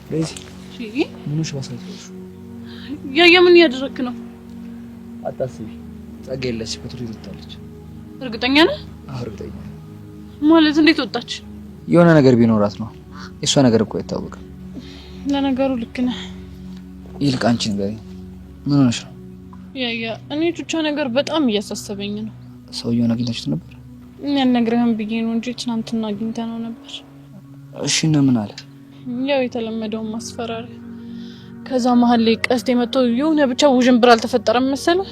ቤዚ ምንሽ ባሳይሽ ምን ያደረክ ነው? አታስቢ ጸጋ የለች ከትሩ ይወጣለች። እርግጠኛ ነህ? አዎ እርግጠኛ ነኝ። ማለት እንዴት ወጣች? የሆነ ነገር ቢኖራት ነው። እሷ ነገር እኮ አይታወቅም። ለነገሩ ልክ ነህ። ይልቅ አንቺ ንገሪኝ ምን ሆነሽ ነው? እኔ ቹቻ ነገር በጣም እያሳሰበኝ ነው። ሰውየውን አግኝታችሁት ነበር? ያልነግረህም ብዬ ነው እንጂ ትናንትና አግኝተነው ነበር። እሺ እና ምን አለ? ያው የተለመደውን ማስፈራሪያ። ከዛ መሀል ላይ ቀስት የመጣው የሆነ ብቻ ውዥንብር አልተፈጠረም መሰለህ?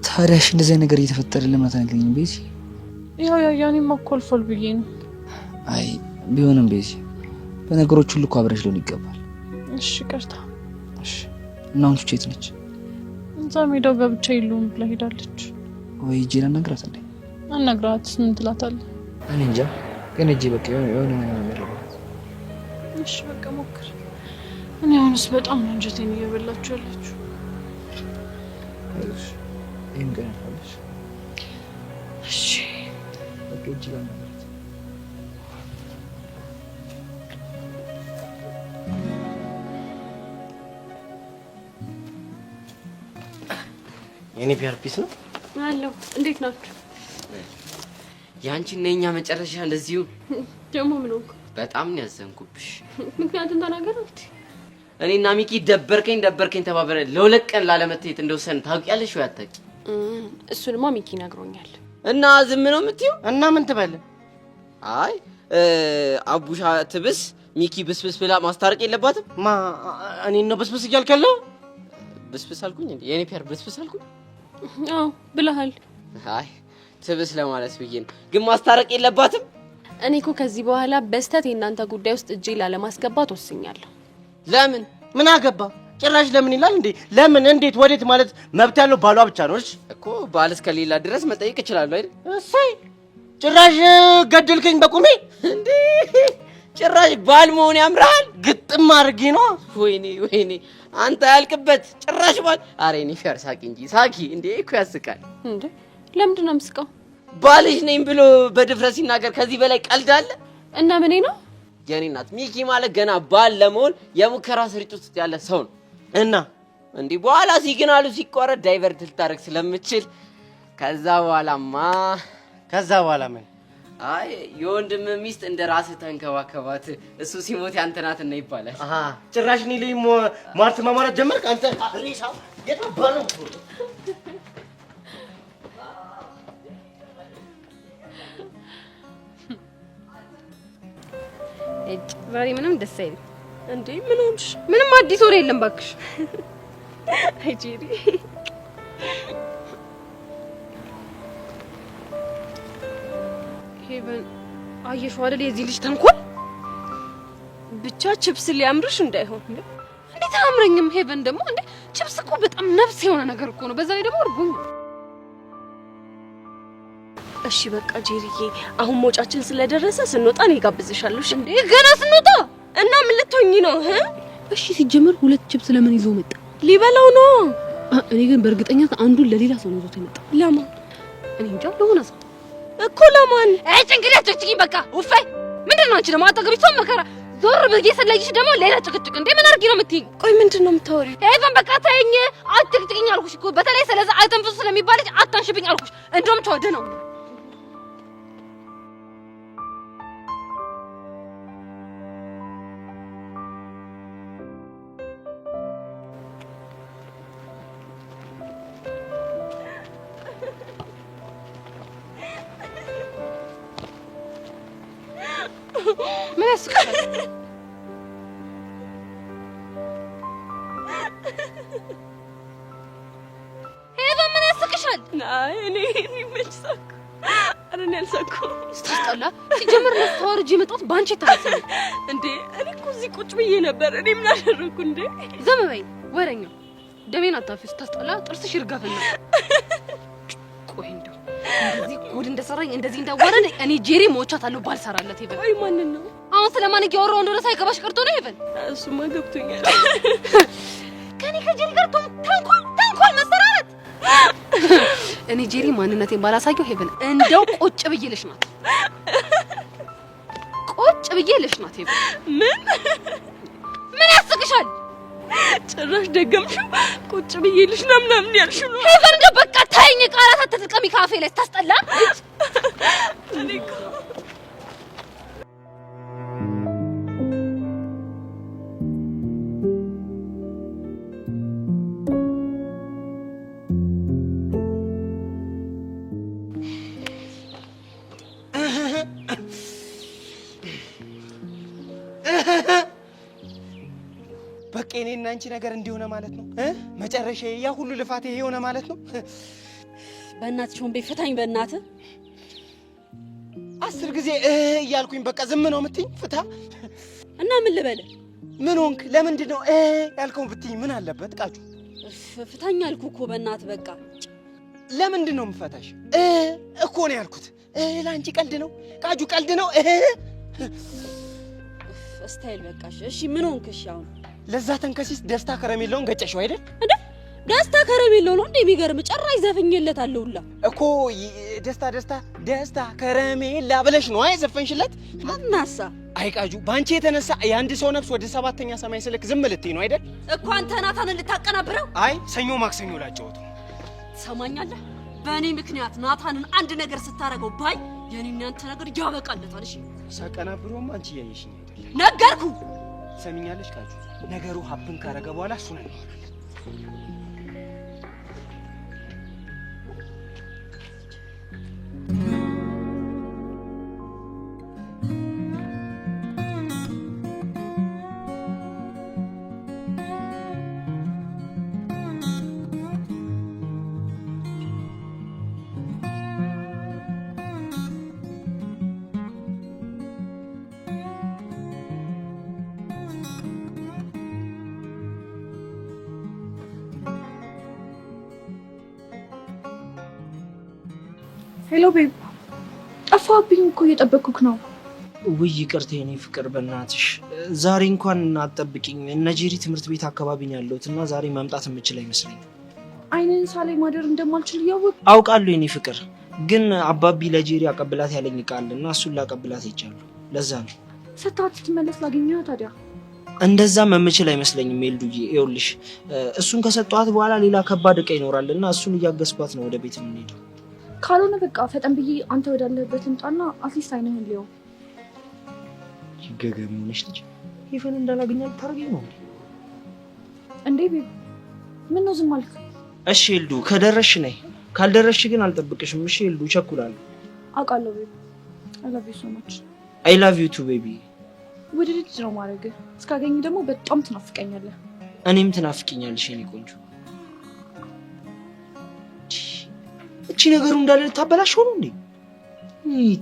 ታዲያሽ እንደዚህ ነገር እየተፈጠረ ለምን አትነግሪኝም ቤዚ? ያኔ ማኮልፎል ብዬ ነው። አይ ቢሆንም ቤዚ በነገሮች ሁሉ እኮ አብረሽ ሊሆን ይገባል። እሺ ቀርታ። እሺ እና አሁን ቹቻ የት ነች? እዛ ሜዳው በብቻ የለውም ብላ ሄዳለች። ወይ ጂላ ነግራት እንዴ? አናግራት ምን ትላታለህ? እኔ እንጃ ግን እጄ በቃ የሆነ ነገር ነው። እሺ በቃ ሞክር። እኔ አሁንስ በጣም ነው እንጀቴን እየበላችሁ ያላችሁ። እሺ ይሄን ቀን አለሽ? እሺ በቃ ጂላ ነግራት። የኔ ፒአርፒስ ነው አለው። እንዴት ናችሁ? ያንቺና የኛ መጨረሻ እንደዚሁ ደግሞ ምን ሆንኩ? በጣም ነው ያዘንኩብሽ። ምክንያቱም ተናገርኩት። እኔና ሚኪ ደበርከኝ ተባበረ ለሁለት ቀን ላለመተየት እንደወሰን ታውቂያለሽ ወይ አታውቂ? እሱንማ ሚኪ ነግሮኛል። እና ዝም ነው የምትይው? እና ምን ትበል? አይ አቡሻ ትብስ ሚኪ ብስብስ ብላ ማስታረቅ የለባትም። እኔ ነው ብስብስ እያልከለው? ብስብስ አልኩኝ እንዴ? የኔ ፒአር ብስብስ አልኩኝ? አዎ ብለሃል። አይ ትብስ ለማለት ብዬ ነው። ግን ማስታረቅ የለባትም። እኔ እኮ ከዚህ በኋላ በስተት የእናንተ ጉዳይ ውስጥ እጄ ላለማስገባት ወስኛለሁ። ለምን? ምን አገባ? ጭራሽ ለምን ይላል እንዴ? ለምን እንዴት ወዴት ማለት መብት ያለው ባሏ ብቻ ነው። እሺ እኮ ባል እስከሌላ ድረስ መጠየቅ ይችላል አይደል? እሰይ ጭራሽ ገደልከኝ በቁሜ እንዴ! ጭራሽ ባል መሆን ያምራል። ግጥም አድርጌ ነው። ወይኔ አንተ ያልክበት ጭራሽ ባል። ኧረ እኔ ፊያር ሳቂ እንጂ ሳቂ እንዴ እኮ ያስቃል። እንዴ ለምንድን ነው የምስቀው? ባልሽ ነኝ ብሎ በድፍረት ሲናገር ከዚህ በላይ ቀልድ አለ? እና ምን ነው የኔ እናት ሚኪ ማለት ገና ባል ለመሆን የሙከራ ስርጭት ውስጥ ያለ ሰው ነው። እና እንዴ በኋላ ሲግናሉ ሲቋረጥ ዳይቨርት ልታረግ ስለምችል ከዛ በኋላ ምን? አይ የወንድም ሚስት እንደ ራስህ ተንከባከባት፣ እሱ ሲሞት ያንተ ናት እና ይባላል። ጭራሽ እኔ ላይ ማርት ማማራት ጀመርክ አንተ ሬሳ የታባረ ዛሬ ምንም ደስ አይልም። እንዴ ምን ሆንሽ? ምንም አዲስ ወሬ የለም ባክሽ። አይ ጄሪ ሄቨን አየሽው አይደል የዚህ ልጅ ተንኮል? ብቻ ቺፕስ ሊያምርሽ እንዳይሆን። እንዴት አያምረኝም? ሄቨን ደግሞ እንዴ ቺፕስ እኮ በጣም ነፍስ የሆነ ነገር እኮ ነው። በዛ ላይ ደግሞ እርቦኝ። እሺ በቃ ጄሪዬ አሁን ሞጫችን ስለደረሰ ስንወጣ ነው ጋብዝሻለሁ። እንዴ ገና ስንወጣ? እና ምን ልትሆኚ ነው? እሺ ሲጀመር ሁለት ቺፕስ ለምን ይዞ መጣ? ሊበላው ነው። እኔ ግን በእርግጠኛት አንዱን ለሌላ ሰው ነው ይዞት የመጣው። ለማን? እኔ እንጃ ለሆነ ሰው እኮ ለማን? ጭንቅላት ጭቅጭቂ በቃ ውፋይ። ምንድን ነው አንቺ ደግሞ አጠገብሽ ሰው መከራ ዞር ብዬ ስለይሽ ደግሞ ሌላ ጭቅጭቅ። እንዴ ምን አድርጊ ነው የምትይኝ? ቆይ ምንድን ነው የምታወሪው? ሄቨን በቃ ተይኝ፣ አትጭቅጭቅኝ አልኩሽ እኮ። በተለይ ስለዛ አተንፍሱ ስለሚባልሽ አታንሽብኝ አልኩሽ። እንደውም ተወደ ነው ምን ያስቀሻል? ሄቨን ምን ያስቀሻል? አይ እኔ መች ሳኩ? ኧረ እኔ አልሳኩም። ስታስጠላ። ሲጀምር ለታወርጂ የመጣሁት ባንቺ ታሰ እንዴ እኔ እኮ እዚህ ቁጭ ብዬ ነበር። እኔ ምን አደረኩ እንዴ? ዝም በይ ወሬኛ። ደሜን አታፍስ። ስታስጠላ። ጥርስሽ ይርጋፍና ቆይ እንደው እንደዚህ ጉድ እንደሰራኝ እንደዚህ እንዳወረን እኔ ጄሪ ሞቻታለሁ ባልሰራለት። ሄቨን ወይ ማንን ነው አሁን ስለማን እያወራሁ እንደሆነ ሳይገባሽ ቀርቶ ነው? ሄቨን እሱማ ገብቶኛል። ከኔ ከጄሪ ጋር ተንኮል መሰራረት። እኔ ጄሪ ማንነቴን ባላሳየው ሄቨን እንደው ቁጭ ብዬልሽ ናት። ቁጭ ብዬልሽ ናት ሄቨን። ምን ይበቃሻል። ጭራሽ ደገምሽው። ቁጭ ብዬልሽ ምናምን ያልሽው ነው። ሄቨን እንደው በቃ ታይኝ ቃላት አትጥቀሚ ካፌ ላይ ታስጠላ። በቃ እኔና አንቺ ነገር እንዲሆነ ማለት ነው መጨረሻዬ ያ ሁሉ ልፋቴ ይሄ ሆነ ማለት ነው። በእናትሽ ወንቤ ፍታኝ በእናትህ 10 ጊዜ እያልኩኝ በቃ ዝም ነው የምትይኝ? ፍታ እና ምን ልበል? ምን ሆንክ? ለምንድን ነው ያልከው ብትይኝ ምን አለበት? ቃጁ ፍታኝ አልኩህ እኮ በእናትህ በቃ። ለምንድን ነው የምፈታሽ? እኮ ነው ያልኩት። ለአንቺ ቀልድ ነው ቃጁ፣ ቀልድ ነው። ስታይል በቃሽ። እሺ ምን ሆንክ? እሺ አሁን ለዛ ተንከሲስ ደስታ ከረሜላውን ገጨሽው አይደል እንዴ? ደስታ ከረሜላው ነው እንዴ? የሚገርም ጭራሽ ዘፈኝለታለሁ ሁላ እኮ ደስታ ከረሜላ ብለሽ ነው ዘፈንሽለት። እናሳ አይ ቃጁ፣ ባንቺ የተነሳ የአንድ ሰው ነፍስ ወደ 7ኛ ሰማይ ስልክ ዝም ልትይ ነው አይደል? እኮ አንተ ናታንን ልታቀናብረው። አይ ሰኞ ማክሰኞ ላጫወቱ። ትሰማኛለህ? በእኔ ምክንያት ናታንን አንድ ነገር ስታረገው ባይ የኔና አንተ ነገር ያበቃለታል። እሺ ሳቀናብሮም አንቺ ያየሽኝ አይደል? ነገርኩ። ሰሚኛለሽ ቃጁ፣ ነገሩ ሀብን ካረገ በኋላ እሱ ነው እናወራለን። ሄሎ ቤብ፣ ጠፋብኝ እኮ እየጠበቅኩክ ነው። ውይ ይቅርታ የኔ ፍቅር በእናትሽ ዛሬ እንኳን አትጠብቂኝ። እነ ጄሪ ትምህርት ቤት አካባቢ ነው ያለሁት እና ዛሬ መምጣት የምችል አይመስለኝም። አይነን ሳላይ ማደር እንደማልችል እያወቅ አውቃለሁ የኔ ፍቅር፣ ግን አባቢ ለጄሪ አቀብላት ያለኝ ቃል እና እሱን ላቀብላት ይቻላል። ለዛ ነው ሰታት ስትመለስ ላገኘው። ታዲያ እንደዛም የምችል አይመስለኝም ሜልዱዬ። ይኸውልሽ እሱን ከሰጧት በኋላ ሌላ ከባድ ዕቃ ይኖራል እና እሱን እያገዝኳት ነው ወደ ቤት የምንሄደው። ካልሆነ በቃ ፈጠን ብዬ አንተ ወዳለህበት ልምጣና አትሊስት አይነህን ሊየው። ይገገም ሆነሽ ልጅ ይፈን እንዳላገኛት ታርገኝ ነው እንዴ? ቤብ ምን ነው ዝም አልክ? እሺ ኤልዱ ከደረሽ ነይ፣ ካልደረሽ ግን አልጠብቅሽም። እሺ ኤልዱ ቸኩላለሁ። አውቃለሁ ቤብ። I love you so much. I love you too baby. ውድድር ነው ማድረግ። እስካገኝ ደግሞ በጣም ትናፍቀኛለህ። እኔም ትናፍቀኛለሽ የኔ ቆንጆ። እቺ ነገሩ እንዳለ ልታበላሽው ነው እንዴ?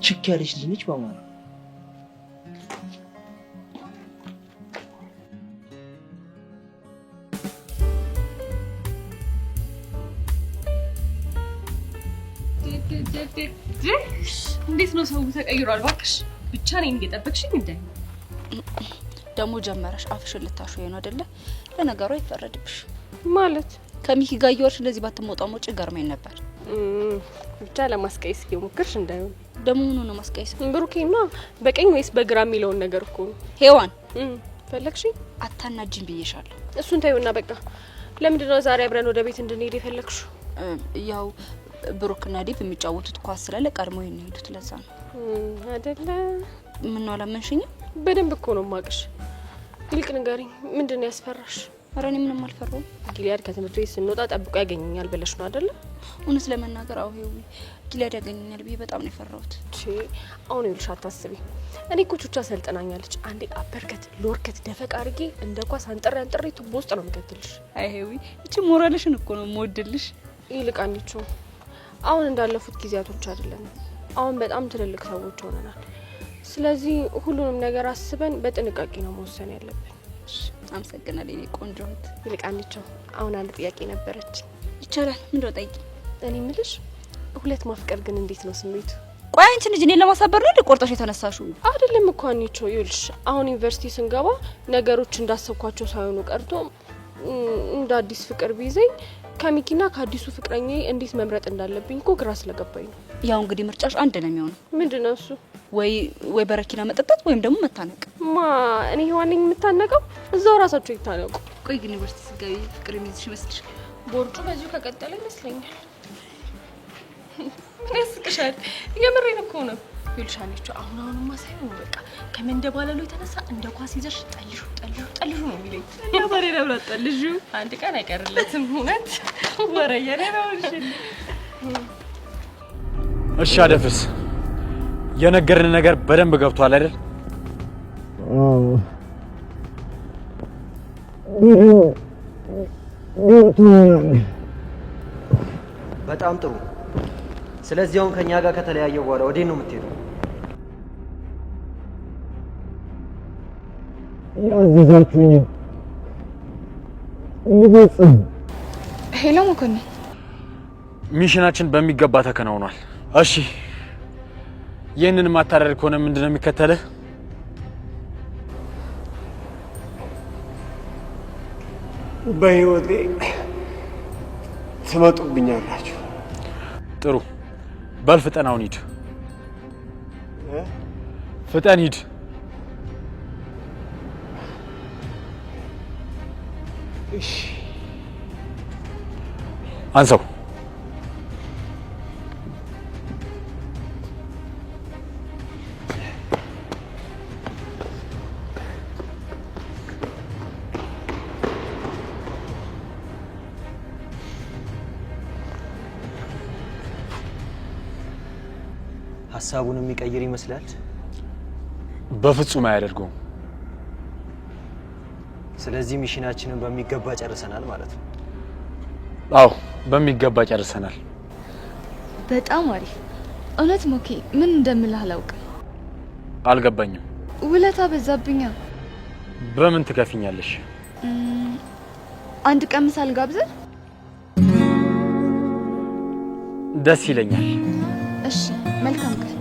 ችክ ያለች ልጅ ነች በማለት እንዴት ነው ሰው ተቀይሯል? እባክሽ ብቻ ነኝ እየጠበቅሽኝ እንዴ? ደግሞ ጀመረሽ አፍሽን ልታሽው ነው አይደለ? ለነገሩ አይፈረድብሽ ማለት ከሚኪ ጋር እየወርሽ እንደዚህ ባትሞጣው ሞጭ ገርመኝ ነበር። ብቻ ለማስቀየስ እየሞከርሽ እንዳይሆን። ደግሞ ምን ነው ማስቀየስ? ብሩኬና በቀኝ ወይስ በግራ የሚለውን ነገር እኮ ነው። ሄዋን ፈለግሽኝ? አታናጅኝ ብዬሻለሁ። እሱን ታዩና በቃ። ለምንድን ነው ዛሬ አብረን ወደ ቤት እንድንሄድ የፈለግሽው? ያው ብሩክና ዲብ የሚጫወቱት ኳስ ስላለ ቀድሞ ይሄዱት ለዛ ነው አይደለ? ምን ነው አላመንሽኝም? በደንብ እኮ ነው ማቅሽ። ይልቅ ንገሪኝ፣ ምንድን ነው ያስፈራሽ? ኧረ እኔ ምንም አልፈራሁም። ጊሊያድ ከትምህርት ቤት ስንወጣ ጠብቆ ያገኘኛል ብለሽ ነው አይደለ? እውነት ለመናገር አው ሄዊ ጊሊያድ ያገኘኛል ብዬ በጣም ነው የፈራሁት። አሁን ይልሽ አታስቢ። እኔ እኮ ቹቻ ሰልጠናኛለች። አንዴ አበርከት ሎርከት ደፈቅ አድርጌ እንደ ኳስ አንጥሬ ቱቦ ውስጥ ነው የምከትልሽ። አይ ሄዊ እቺ ሞራልሽን እኮ ነው የምወድልሽ። ይልቅ አንቺ አሁን እንዳለፉት ጊዜያቶች አይደለም። አሁን በጣም ትልልቅ ሰዎች ሆነናል። ስለዚህ ሁሉንም ነገር አስበን በጥንቃቄ ነው መወሰን ያለብን። አመሰግናለሁ የኔ ቆንጆ። ይልቅ አንቺ አሁን አንድ ጥያቄ ነበረች። ይቻላል? ምንድነው? ጠይቂ። እኔ የምልሽ ሁለት ማፍቀር ግን እንዴት ነው ስሜቱ? ቆይ አንቺ ልጅ እኔን ለማሳበር ነው ቆርጠሽ የተነሳሽው? አይደለም እኮ አንቺ ይልሽ አሁን ዩኒቨርሲቲ ስንገባ ነገሮች እንዳሰብኳቸው ሳይሆኑ ቀርቶ እንደ አዲስ ፍቅር ቢይዘኝ ከሚኪና ከአዲሱ ፍቅረኛዬ እንዴት መምረጥ እንዳለብኝ እኮ ግራ ስለገባኝ ነው። ያው እንግዲህ ምርጫሽ አንድ ነው የሚሆነው። ምንድነው እሱ? ወይ በረኪና መጠጣት ወይም ደግሞ መታነቅ ማ እኔ ሔዋን የምታነቀው እዛው ራሳቸው ይታነቁ። ቆይ ግን ዩኒቨርሲቲ ስጋቢ ፍቅር የሚይዝሽ ይመስልሽ? ቦርጩ በዚሁ ከቀጠለ ይመስለኛል። ምን ያስቅሻል? የምሬን እኮ ነው። ይልሻለች አሁንማ ሳይሆን በቃ ከመንደባለሉ የተነሳ እንደ ኳስ ይዘሽ ጠልሹ ነው የሚለኝ። እና ባሬራ ብላ ጠልሹ አንድ ቀን አይቀርለትም። እውነት ወረየኔ ነው። እሺ አደፍርስ፣ የነገርን ነገር በደንብ ገብቷል አይደል? በጣም ጥሩ። ስለዚህ አሁን ከኛ ጋር ከተለያየ በኋላ ወዴት ነው የምትሄደው? ያዘዛችሁኝ ሄሎ መኮንን፣ ሚሽናችን በሚገባ ተከናውኗል። እሺ ይህንን ማታደርግ ከሆነ ምንድነው የሚከተልህ? በህይወቴ ትመጡብኛላችሁ። ጥሩ በል ፍጠን፣ አሁን ሂድ። ፍጠን ሂድ። እሺ አንሰው። ሀሳቡን የሚቀይር ይመስላል። በፍጹም አያደርገውም። ስለዚህ ሚሽናችንን በሚገባ ጨርሰናል ማለት ነው። አዎ በሚገባ ጨርሰናል። በጣም አሪፍ። እውነት ሞኬ፣ ምን እንደምልህ አላውቅም። አልገባኝም። ውለታ በዛብኛ። በምን ትከፍኛለሽ? አንድ ቀን ምሳ ልጋብዝህ? ደስ ይለኛል። እሺ መልካም ቀን።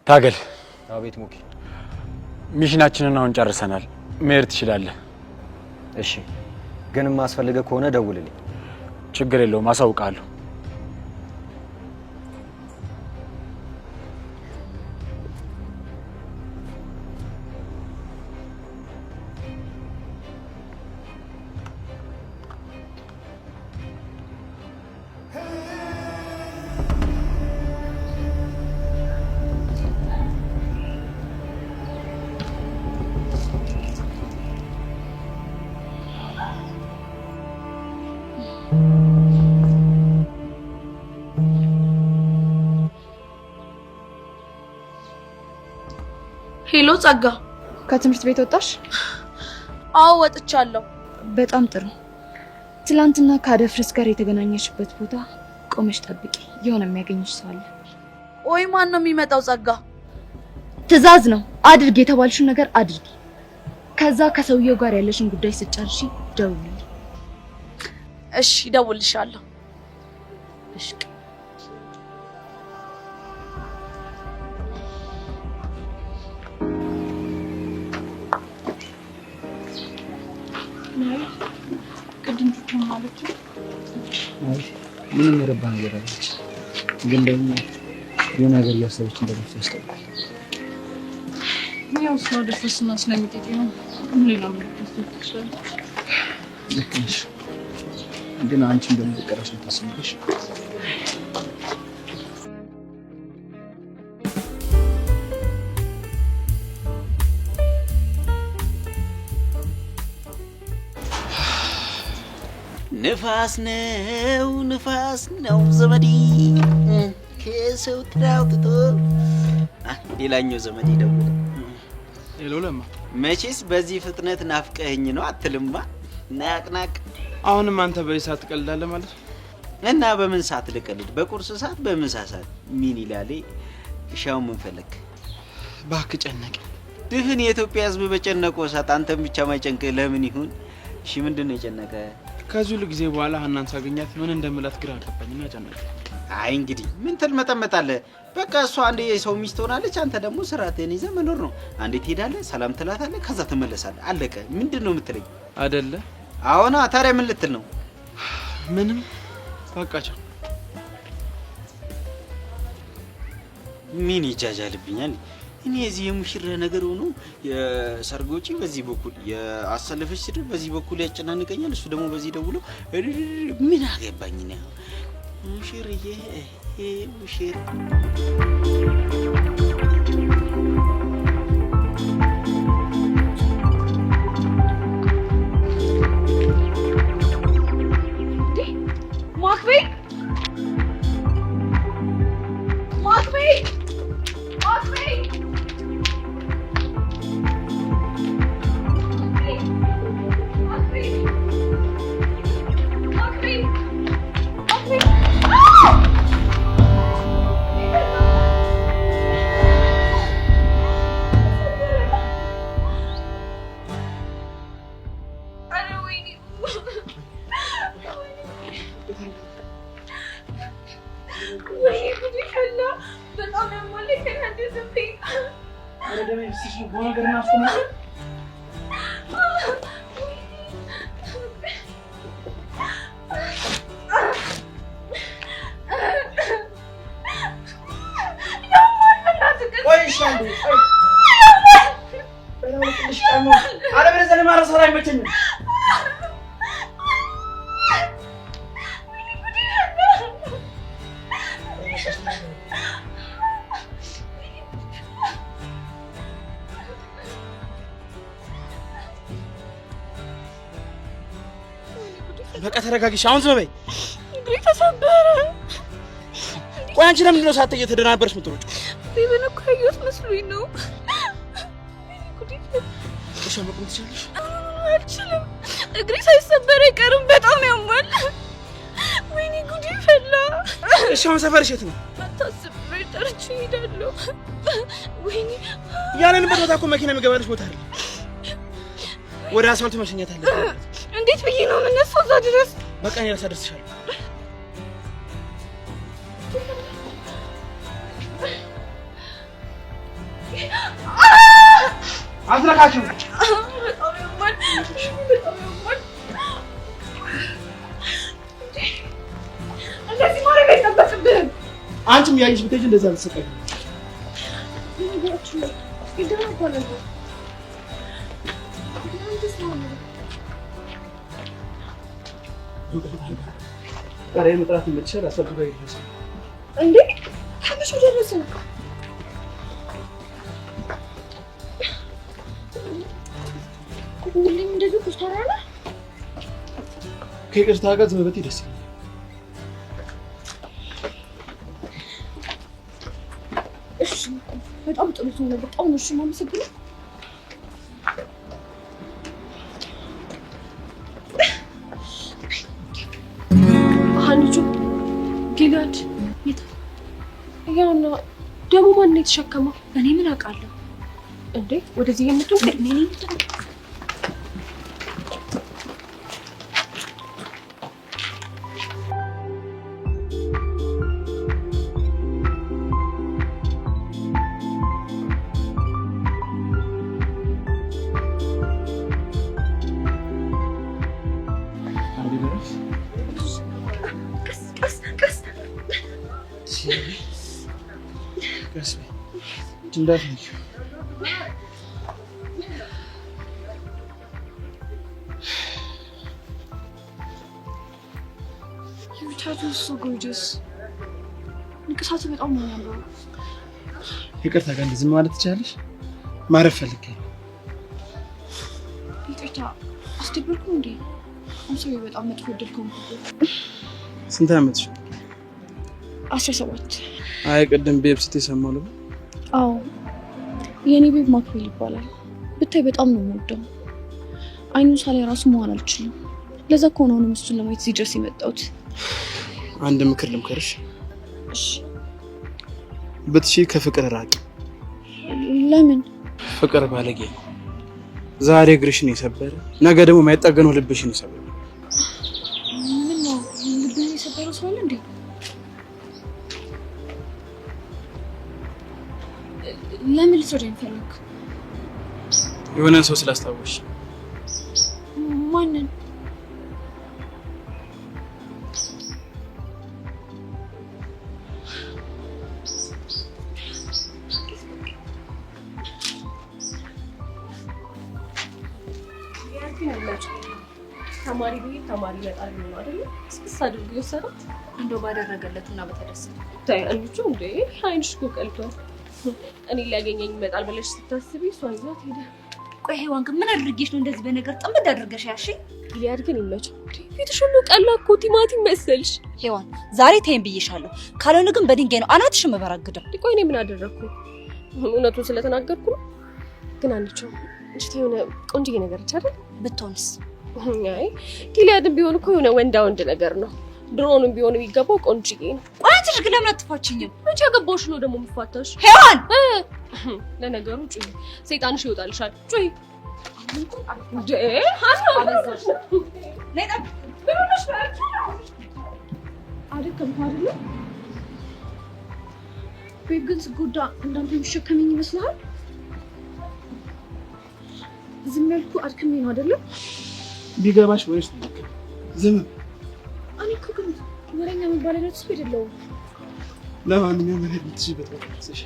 ታገል። አቤት ሙኬ። ሚሽናችንን አሁን ጨርሰናል። መሄድ ትችላለህ። እሺ ግን ማስፈልገ ከሆነ ደውልልኝ። ችግር የለውም፣ አሳውቃለሁ። ሄሎ ጸጋ፣ ከትምህርት ቤት ወጣሽ? አዎ ወጥቻለሁ። በጣም ጥሩ። ትላንትና ከአደፍርስ ጋር የተገናኘሽበት ቦታ ቆመሽ ጠብቂ። የሆነ የሚያገኝሽ ሰው አለ። ወይ ማን ነው የሚመጣው? ጸጋ፣ ትዕዛዝ ነው። አድርጊ፣ የተባልሽውን ነገር አድርጊ። ከዛ ከሰውየው ጋር ያለሽን ጉዳይ ስጨርሺ ደውልልኝ። እሺ እደውልልሻለሁ። እሺ ምንም የረባ ነገር አለች፣ ግን ደግሞ የሆነ ነገር እያሰበች እንደሆነ ያስታውቃል። ያው ሰው ደርሰስና ስለሚጤጥ ነው። ሌላ ምን ይችላል? ልክ ነሽ፣ ግን አንቺም ደግሞ በቀረሽ ታስብሽ። ንፋስ ነው ዘመዴ ከሰው ትራውጥቶ ሌላኛው ዘመዴ ደውሎ ሄሎ ለማ፣ መቼስ በዚህ ፍጥነት ናፍቀኸኝ ነው አትልማ? ናቅናቅ። አሁንም አንተ በሰዓት ትቀልዳለህ ማለት ነው? እና በምን ሰዓት ልቀልድ? በቁርስ ሰዓት፣ በምሳ ሰዓት? ምን ይላል ሻው? ምን ፈለክ? እባክህ ጨነቀ። ድህን የኢትዮጵያ ሕዝብ በጨነቀው ሰዓት አንተም ብቻ ማይጨንቅህ ለምን ይሁን? እሺ ምንድን ነው የጨነቀ? ከዚህ ሁሉ ጊዜ በኋላ ሀናን ሳገኛት ምን እንደምላት ግራ ገባኝና ጨነቀ። አይ እንግዲህ ምን ትልመጠመጣለህ? በቃ እሷ አንዴ የሰው ሚስት ሆናለች። አንተ ደግሞ ስራትህን ይዘህ መኖር ነው። አንዴ ትሄዳለህ፣ ሰላም ትላታለህ፣ ከዛ ትመለሳለህ። አለቀ። ምንድን ነው የምትለኝ? አይደለ? አዎና። ታዲያ ምን ልትል ነው? ምንም። በቃ ቻው። ምን ይጃጃልብኛል? እኔ እዚህ የሙሽራ ነገር ሆኖ የሰርጎጪ በዚህ በኩል የአሰለፈች ሲደር በዚህ በኩል ያጨናንቀኛል። እሱ ደግሞ በዚህ ደውሎ ምን አገባኝ ነው ሙሽርዬ ሙሽር በቃ ተረጋግሽ። አሁን ዝም በይ። እግሬ ተሰበረ። ቆይ አንቺ ለምንድን ነው ሳት እየተደናበርሽ የምትሮጪ? ቤቢን እኮ ያየሁት መስሎኝ ነው። እሺ መቆም ትችያለሽ? አልችልም። እግሬ ሳይሰበር አይቀርም። በጣም ያማል። ወይኔ ጉዴ ፈላ። እሺ አሁን ሰፈርሽ የት ነው? አታስብ፣ ጠርቼ እሄዳለሁ። ወይኔ ያለንበት ቦታ እኮ መኪና የሚገባልሽ ቦታ አይደል? ወደ አስፋልቱ መሸኘት አለብኝ። እንዴት ብዬ ነው የምነሳው እዛ ድረስ? በቃ እኔ ላሳደርስሻለሁ። አዝረካችሁ እንደዚህ ማድረግ አይጠበቅብህም። አንቺም ያይሽ ብትሄጂ እንደዛ ልትሰቃይ ቃሬ መጥራት የምትችል አሰብኩ ይደርስ እንዴ ከመቼ ደረሰ? ሁሌም እንደዚህ ኩስታራ ነው። ከይቅርታ ጋር ዝም ብትይ ደስ ይላል። እሺ በጣም ጥሩ ሰው ነው። በጣም ነው እሺ የማመሰግነው። አንቺ ጊላድ ያውና ደግሞ ማን ነው የተሸከመው? እኔ ምን አውቃለሁ እንዴ? ወደዚህ የምትወጣ እኔ ነኝ። እንዳትነኪ። You tattoo is so gorgeous. ንቅሳቱ በጣም ነው የሚያምረው። ይቅርታ ጋር እንደዚህ ማለት ትችላለሽ? ማረፍ ፈልጌ። ይቅርታ አስደበርኩ እንዴ? አንቺ በጣም መጥፎ ድልኩም። ስንት ዓመትሽ? 17። አይ ቅድም ቤብ ስትይ ሰማሁ ነው። አዎ የኔ ቤብ ማክቤል ይባላል። ብታይ በጣም ነው የምወደው። አይኑን ሳላይ ራሱ መዋል አልችልም። ለዛ እኮ ነው እሱን ለማየት እዚህ ድረስ የመጣሁት። አንድ ምክር ልምከርሽ። እሺ ብትሺ ከፍቅር ራቂ። ለምን? ፍቅር ባለጌ ነው። ዛሬ እግርሽን የሰበረ ነገ ደግሞ የማይጠገነው ልብሽን ይሰበረ። ምን ነው ልብህን የሰበረው ሰው አለ እንዴ? ለምን ልትወደኝ ፈለክ? የሆነ ሰው ስላስታወሽ። ማንን? ይመች። ተማሪ ቢል ተማሪ ይመጣል ነው አይደል? እስክስ አድርጎ ይወሰደው እንደው ባደረገለትና በተደሰተ ታይ አንቺ እንዴ አይንሽ እኮ ቀልቷል። እኔ ሊያገኘኝ ይመጣል ብለሽ ስታስቢ እሷን ይዟት ሄደ። ቆይ ሄዋን ግን ምን አድርጌሽ ነው እንደዚህ በነገር ጥምድ አድርገሽ ያልሽ? ጊሊያድ ግን ይመች። ፊትሽ ሁሉ ቀላ እኮ ቲማቲም መሰልሽ። ሄዋን ዛሬ ተይም ብዬሻለሁ። ካልሆነ ግን በድንጋይ ነው አናትሽ መበራግደው። ቆይ እኔ ምን አደረኩ? እውነቱን ስለተናገርኩ ነው። ግን አንቺው እንጂ የሆነ ቆንጆዬ ነገር አይደል? ብትሆንስ? አይ ጊሊያድም ቢሆን እኮ የሆነ ወንዳ ወንድ ነገር ነው። ድሮንም ቢሆን የሚገባው ቆንጆዬ ነው። ቆይ አንቺ ግን ለምን አትፋችኝም? መቼ ገባሽ ነው ደግሞ የምፋታሽ? ሄዋን ለነገሩ ጩይ፣ ሰይጣንሽ ይወጣልሻል። ጩይ ቤት ግን ስጎዳ እንዳንተ የሚሸከመኝ ይመስልሃል? ዝም ያልኩ አድክሜ ነው አይደለም? ቢገባሽ ወይስ ዝም? እኔ እኮ ግን ወሬኛ መባል አይነት ሰው አይደለሁም። ለማንኛውም እኔ ልትሽ በጣም ተሰሻ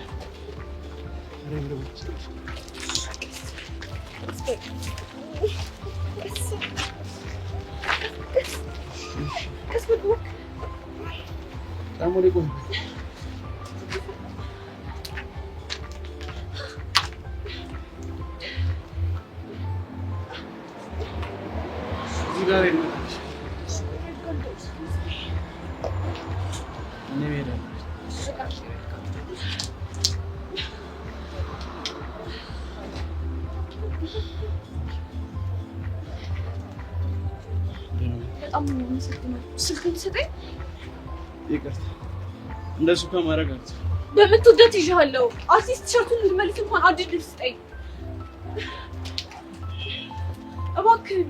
በጣም ነው የምሰጥነው። ስልክህን ስጠኝ። ይቅርታ እንደሱ ከማድረግ አንተ በምትወደት ይዣለሁ። አርቲስት ቲሸርቱን ልመልስ እንኳን አዲስ ልብስ ስጠኝ እባክህ።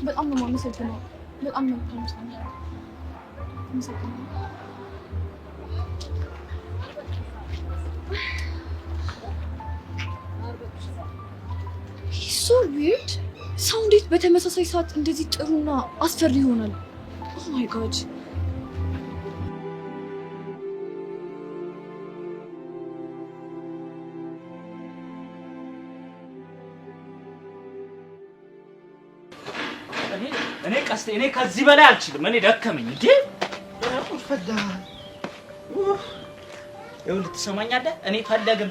በጣም ነው የማመሰግነው። በጣም ነው የማመሰግነው። So weird. ሰው እንዴት በተመሳሳይ ሰዓት እንደዚህ ጥሩና አስፈሪ ይሆናል? Oh my god. እኔ ቀስቴ እኔ ከዚህ በላይ አልችልም። እኔ ደከመኝ እንዴ ፈዳ ይኸውልህ ትሰማኛለህ? እኔ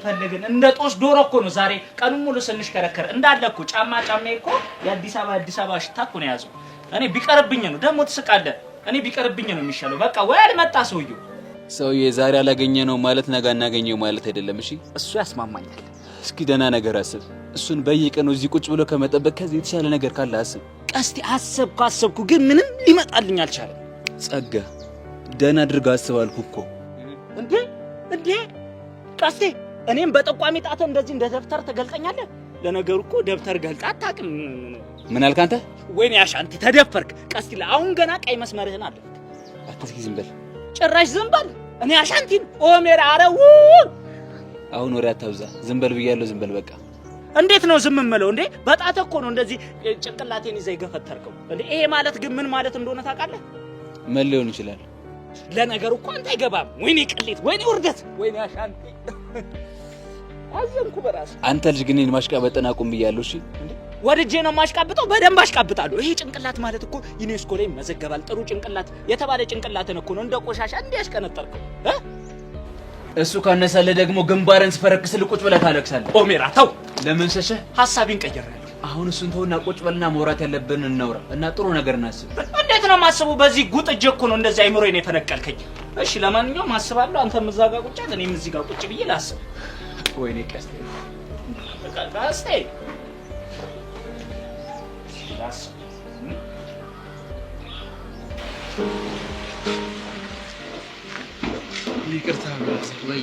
ፈለግን እንደ ጦስ ዶሮ እኮ ነው ዛሬ ቀኑን ሙሉ ስንሽከረከር እንዳለ እኮ ጫማዬ እኮ የአዲስ አበባ ሽታ እኮ ነው ያዘው። እኔ ቢቀርብኝ ነው ደግሞ ትስቃለህ። እኔ ቢቀርብኝ ነው የሚሻለው። በቃ ወይ አልመጣ ሰውዬ ዛሬ አላገኘ ነው ማለት ነገ እናገኘው ማለት አይደለም። እሺ እሱ ያስማማኛል። እስኪ ደህና ነገር አስብ። እሱን በየቀኑ እዚህ ቁጭ ብሎ ከመጠበቅ ከዚህ የተሻለ ነገር ካለ አስብ። ቀስቴ አሰብኩ ግን ምንም ሊመጣልኝ አልቻለም። ጸጋ ደህና አድርጋ አስብ አልኩህ እኮ። እንዴ ቀስቴ እኔም በጠቋሚ ጣተ እንደዚህ እንደ ደብተር ተገልጠኛለህ። ለነገሩ እኮ ደብተር ገልጣ አታውቅም። ምን አልክ አንተ? ወይኔ አሻንቲ ተደፈርክ። ቀስቴ አሁን ገና ቀይ መስመርህን አለ። አትስኪ ዝም በል። ጭራሽ ዝም በል። እኔ አሻንቲን ኦሜራ አረው አሁን ወሬ አታብዛ። ዝም በል ብያለሁ። ዝም በል በቃ። እንዴት ነው ዝም የምለው እንዴ? በጣተ እኮ ነው እንደዚህ ጭንቅላቴን ይዘህ ይገፈተርከው እንዴ። ይሄ ማለት ግን ምን ማለት እንደሆነ ታውቃለህ? ምን ሊሆን ይችላል? ለነገሩ እኮ አንተ አይገባም። ወይኔ ቅሌት፣ ወይኔ ውርደት፣ ወይኔ አሻንቲ አዘንኩ በራስ። አንተ ልጅ ግን እኔን ማሽቃበጥን አቁም ብያለሁ። እሺ ወድጄ ነው ማሽቃብጠው። በደንብ አሽቃብጣለሁ። ይሄ ጭንቅላት ማለት እኮ ዩኔስኮ ላይ መዘገባል። ጥሩ ጭንቅላት የተባለ ጭንቅላትን እኮ ነው እንደ ቆሻሻ እንዲያሽቀነጠርከው። እሱ ካነሳለህ ደግሞ ግንባርን ስፈረክስልህ ቁጭ ብለህ ታለቅሳለህ። ኦሜራ ተው። ለምን ሸሸህ? ሐሳቤን ቀየራለሁ። አሁን እሱን ተውና ቁጭ በልና መውራት ያለብን እናውራ እና ጥሩ ነገር እናስብ። እንዴት ነው ማስበው? በዚህ ጉጥ እጄ እኮ ነው እንደዚህ አይምሮዬን የፈነቀልከኝ። እሺ ለማንኛውም አስባለሁ። አንተም እዛ ጋር ቁጭ አለ፣ እኔም እዚህ ጋር ቁጭ ብዬ ላስብ። ወይኔ ቀስቴ ቀስቴ ላስብ። ይቅርታ ወይ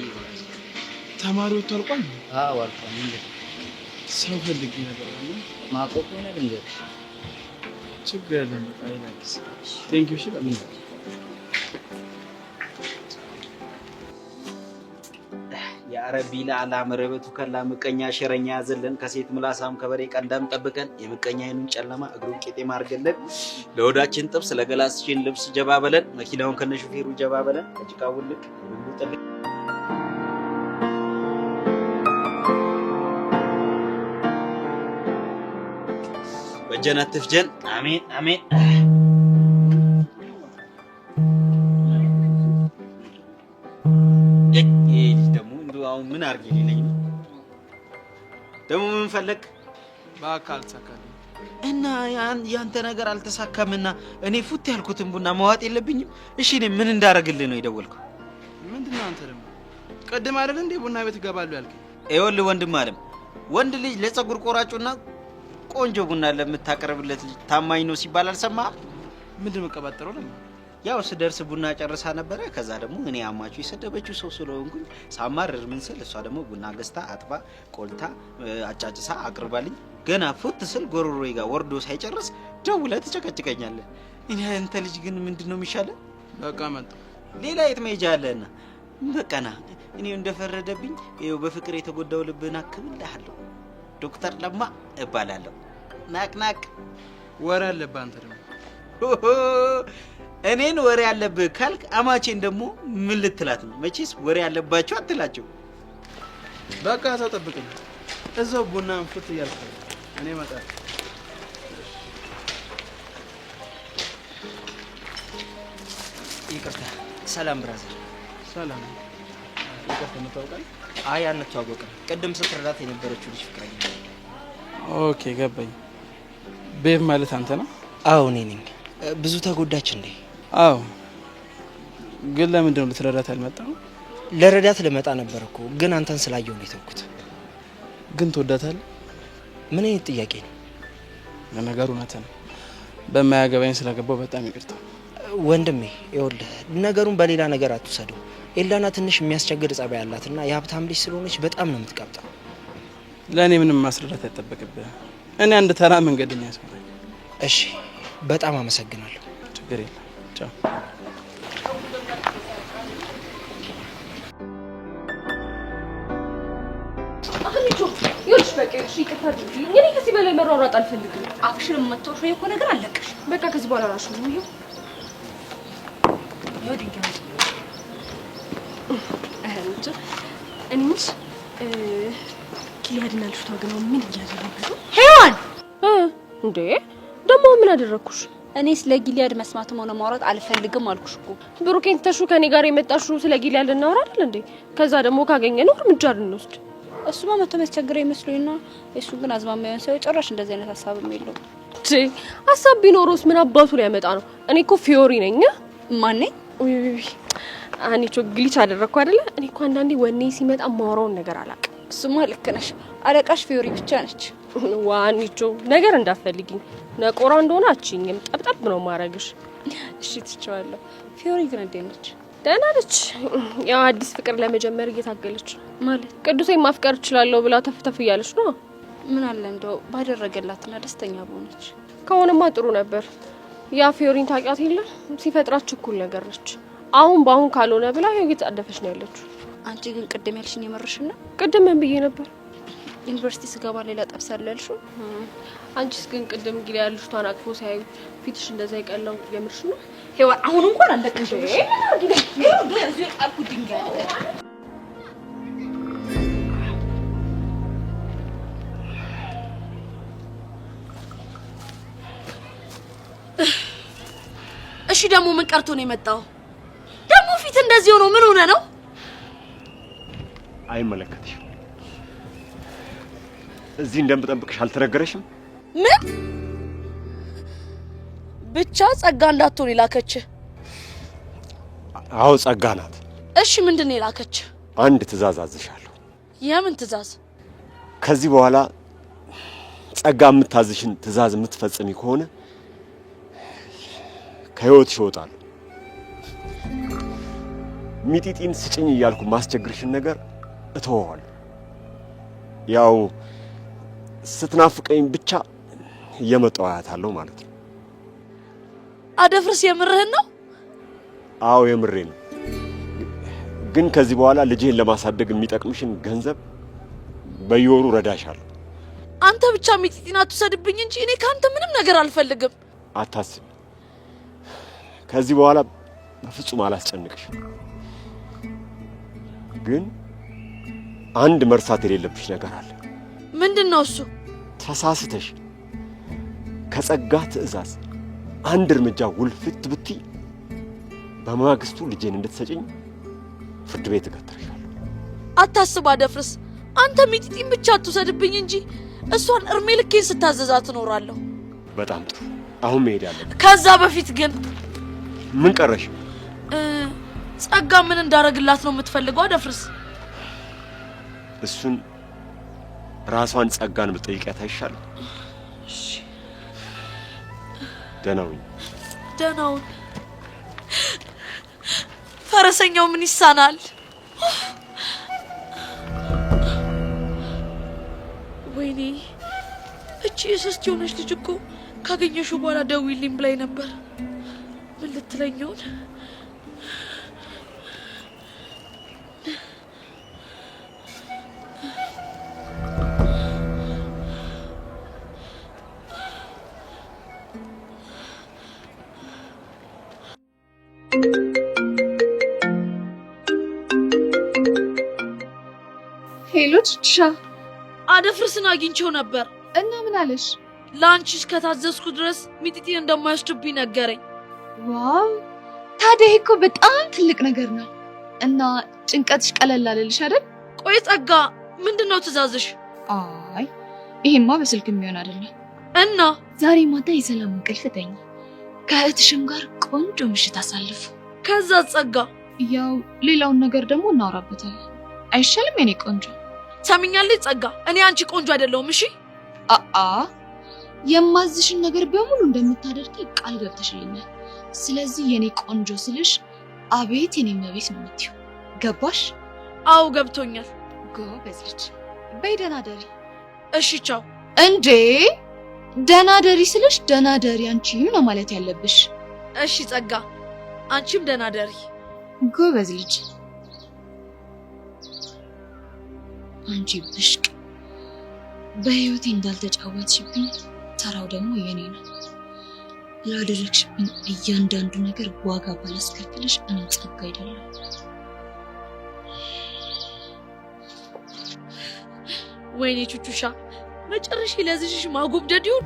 ተማሪ ወጥቷል። ቆይ አልቋል። ሰው ፈልጌ ነበር ነው ማቆም ነው ነገር ችግር የለም። በቃ ይላክስ ቴንክ ዩ። እሺ በቃ ረቢ ለአላ መረበቱ ከላ ምቀኛ ሸረኛ ያዘለን ከሴት ምላሳም ከበሬ ቀንዳም ጠብቀን የምቀኛ አይኑን ጨለማ እግሩን ቄጤማ አድርገለን ለወዳችን ጥብስ ለገላስችን ልብስ ጀባ በለን መኪናውን ከነሹፌሩ ጀባ በለን እጭቃውን ልክ ሁሉ ጠብቅ በጀነት ትፍጀን አሜን አሜን አሁን ምን አርግ ይለኝ ደሞ ምን ፈለክ በአካል ተሳካልኝ እና ያንተ ነገር አልተሳካምና እኔ ፉት ያልኩትን ቡና ማዋጥ የለብኝም እሺ እኔ ምን እንዳረግልህ ነው የደወልከው ምንድነው አንተ ደግሞ ቀደም አይደል እንዴ ቡና ቤት ገባሉ ያልከኝ ይኸውልህ ወንድም አለም ወንድ ልጅ ለጸጉር ቆራጩና ቆንጆ ቡና ለምታቀርብለት ልጅ ታማኝ ነው ሲባል አልሰማህም ምንድነው መቀባጠረው ደግሞ ያው ስደርስ ቡና ጨርሳ ነበር ከዛ ደግሞ እኔ አማቹ የሰደበችው ሰው ስለሆንኩኝ ሳማርር ምን ስል እሷ ደግሞ ቡና ገዝታ አጥባ ቆልታ አጫጭሳ አቅርባልኝ ገና ፉት ስል ጎሮሮዬ ጋር ወርዶ ሳይጨርስ ደውለህ ትጨቀጭቀኛለህ እኔ አንተ ልጅ ግን ምንድነው የሚሻለው በቃ መጣ ሌላ የት መሄጃ አለና በቃና እኔ እንደፈረደብኝ ይኸው በፍቅር የተጎዳው ልብህን አክምልሃለሁ ዶክተር ለማ እባላለሁ ናቅናቅ ወሬ አለብህ አንተ ደግሞ እኔን ወሬ ያለብህ ካልክ አማቼን ደግሞ ምን ልትላት ነው መቼስ ወሬ ያለባቸው አትላቸው በቃ ተጠብቀኝ እዛው ቡናን ፍት እያልኩ እኔ መጣሁ ይቅርታ ሰላም ብራዘር ሰላም ይቅርታ መታወቃል አይ አንተዋወቅም ቅድም ስትረዳት የነበረችው ልጅ ፍቅረኛ ኦኬ ገባኝ ቤብ ማለት አንተ ነው አዎ እኔ ነኝ ብዙ ተጎዳች እንዴ አዎ ግን ለምንድነው ልትረዳት ያልመጣው ለረዳት ልመጣ ነበርኩ ግን አንተን ስላየው ነው የተውኩት ግን ትወዳታለህ ምን አይነት ጥያቄ ነው ለነገሩ እውነት ነው በማያገባኝ ስለገባው በጣም ይቅርታ ወንድሜ ይኸውልህ ነገሩን በሌላ ነገር አትውሰደው ኤላና ትንሽ የሚያስቸግር ጸባይ ያላትና የሀብታም ልጅ ስለሆነች በጣም ነው የምትቀብጠው ለእኔ ምንም ማስረዳት አይጠበቅብህ እኔ አንድ ተራ መንገደኛ ሰው ነኝ እሺ በጣም አመሰግናለሁ ችግር የለም ቻው አህሊቾ ይልሽ በቃ እሺ ይቅርታ አድርጊልኝ እኔ ከዚህ በላይ መሯሯጥ አልፈልግም አፍሽን መተውሽ ወይ እኮ ነገር አለቀሽ በቃ ከዚህ በኋላ ራሱ ነው ይሄው ድንጋይ አህሊቾ እኔስ ኪሊያድና ልጅቷ ግን ምን እያደረጉ ነው ሄዋን እንዴ ደሞ ምን አደረኩሽ እኔ ስለ ጊሊያድ መስማትም ሆነ ማውራት አልፈልግም አልኩሽ እኮ ብሩኬን ተሹ ከኔ ጋር የመጣሽው ስለ ጊሊያድ ልናወራ አይደል እንዴ ከዛ ደግሞ ካገኘነው እርምጃ ልንወስድ እሱማ መቶ መስቸግረው ይመስሉኝና እሱ ግን አዝማማያን ሰው ጭራሽ እንደዚህ አይነት ሐሳብም የለው ሐሳብ ቢኖርስ ምን አባቱ ሊያመጣ ነው እኔ እኮ ፊዮሪ ነኝ ማን ነኝ አንቺ ግሊች አደረኩ አይደለ እኔ እኮ አንዳንዴ ወኔ ሲመጣ ማውራውን ነገር አላውቅም እሱማ ልክ ነሽ አለቃሽ ፊዮሪ ብቻ ነች ዋኒቾ ነገር እንዳፈልጊኝ ነቆራ እንደሆነ አቺኝም ጠብጠብ ነው ማረግሽ እሺ ትቻለሁ ፊዮሪ ግን እንዴት ነች ደህና ነች ያው አዲስ ፍቅር ለመጀመር እየታገለች ማለት ቅዱሴን ማፍቀር እችላለሁ ብላ ተፍተፍ እያለች ነው ምን አለ እንደው ባደረገላትና ደስተኛ ሆነች ከሆነማ ጥሩ ነበር ያ ፊዮሪን ታውቂያት የለ ሲፈጥራት ችኩል ነገር ነች አሁን ባሁን ካልሆነ ብላ ይሄው እየተጣደፈች ነው ያለችው አንቺ ግን ቅድም ያልሽኝ የመረሽና ቅድም ምን ብዬ ነበር ዩኒቨርሲቲ ስገባ ሌላ ጠብሳለሁ ያልሽው አንቺስ ግን ቅድም ጊዜ ልጅቷን አቅፎ ሲያዩ ፊትሽ እንደዛ ይቀላው የምርሽ ነው ሄዋን አሁን እንኳን አለቀሽ እዚህ ጣልኩ ድንጋይ እሺ ደግሞ ምን ቀርቶ ነው የመጣው ደግሞ ፊት እንደዚህ ሆኖ ምን ሆነ ነው አይመለከትሽም እዚህ እንደምጠብቅሽ አልተነገረሽም ምን ብቻ ጸጋ እንዳትሆን ይላከች አዎ ጸጋ ናት እሺ ምንድነው ይላከች አንድ ትእዛዝ አዝሻለሁ የምን ትእዛዝ ከዚህ በኋላ ጸጋ የምታዝሽን ትእዛዝ የምትፈጽሚ ከሆነ ከህይወትሽ እወጣለሁ ሚጢጢን ስጭኝ እያልኩ ማስቸግርሽን ነገር እተወዋለሁ ያው ስትናፍቀኝ ብቻ እየመጣሁ አያታለሁ ማለት ነው አደፍርስ የምርህን ነው አዎ የምሬን ግን ከዚህ በኋላ ልጅህን ለማሳደግ የሚጠቅምሽን ገንዘብ በየወሩ ረዳሻለሁ። አንተ ብቻ ሚጢጢን አትውሰድብኝ እንጂ እኔ ካንተ ምንም ነገር አልፈልግም። አታስቢ። ከዚህ በኋላ በፍጹም አላስጨንቅሽም። ግን አንድ መርሳት የሌለብሽ ነገር አለ። ምንድነው እሱ? ተሳስተሽ ከጸጋ ትዕዛዝ አንድ እርምጃ ውልፍት ብትይ በማግስቱ ልጄን እንድትሰጪኝ ፍርድ ቤት እገትርሻለሁ። አታስብ አደፍርስ። አንተ ሚጢጢን ብቻ አትውሰድብኝ እንጂ እሷን እርሜ ልኬን ስታዘዛት እኖራለሁ። በጣም ጥሩ። አሁን መሄድ ያለብን። ከዛ በፊት ግን ምን ቀረሽ? ጸጋ ምን እንዳረግላት ነው የምትፈልገው አደፍርስ? እሱን ራሷን ጸጋን ብትጠይቂያት አይሻልም? እሺ ደህና ሁኚ። ደህና ሁን። ፈረሰኛው ምን ይሳናል? ወይኔ እቺ የሶስት የሆነች ልጅ እኮ ካገኘሽው በኋላ ደውይልኝ ብላኝ ነበር። ምን ልትለኝ ይሆን? ሄሎ ቺቻ፣ አደፍርስን አግኝቼው ነበር። እና ምን አለሽ? ላንቺ እስከታዘዝኩ ድረስ ሚጢጢን እንደማይወስድብኝ ነገረኝ። ዋው! ታዲያ እኮ በጣም ትልቅ ነገር ነው። እና ጭንቀትሽ ቀለል አለልሽ አይደል? ቆይ ጸጋ፣ ምንድነው ትእዛዝሽ? አይ ይሄማ በስልክ የሚሆን አይደለም። እና ዛሬ ማታ የሰላም እንቅልፍ ተኝ፣ ከእህትሽም ጋር ቆንጆ ምሽት አሳልፉ። ከዛ ጸጋ፣ ያው ሌላውን ነገር ደግሞ እናወራበታለን። አይሻልም የኔ ቆንጆ? ሰሚኛለሽ ጸጋ፣ እኔ አንቺ ቆንጆ አይደለሁም። እሺ የማዝሽን ነገር በሙሉ እንደምታደርጊ ቃል ገብተሽልኛል። ስለዚህ የኔ ቆንጆ ስልሽ አቤት የኔ መቤት ነው የምትይው። ገባሽ? አዎ ገብቶኛል። ጎበዝ ልጅ። በይ ደህና ደሪ። እሺ ቻው። እንዴ ደህና ደሪ ስልሽ ደህና ደሪ አንቺም ነው ማለት ያለብሽ። እሺ ጸጋ፣ አንቺም ደህና ደሪ። ጎበዝ ልጅ። አንቺ ብሽቅ በህይወቴ እንዳልተጫወትሽብኝ ተራው ደግሞ የኔ ነው። ላደረግሽብኝ እያንዳንዱ ነገር ዋጋ ባላስከፍልሽ እኔ ጸጋ አይደለም። ወይኔ ቹቹሻ፣ መጨረሻ ለዚህሽ ማጎብደድ ይሁን።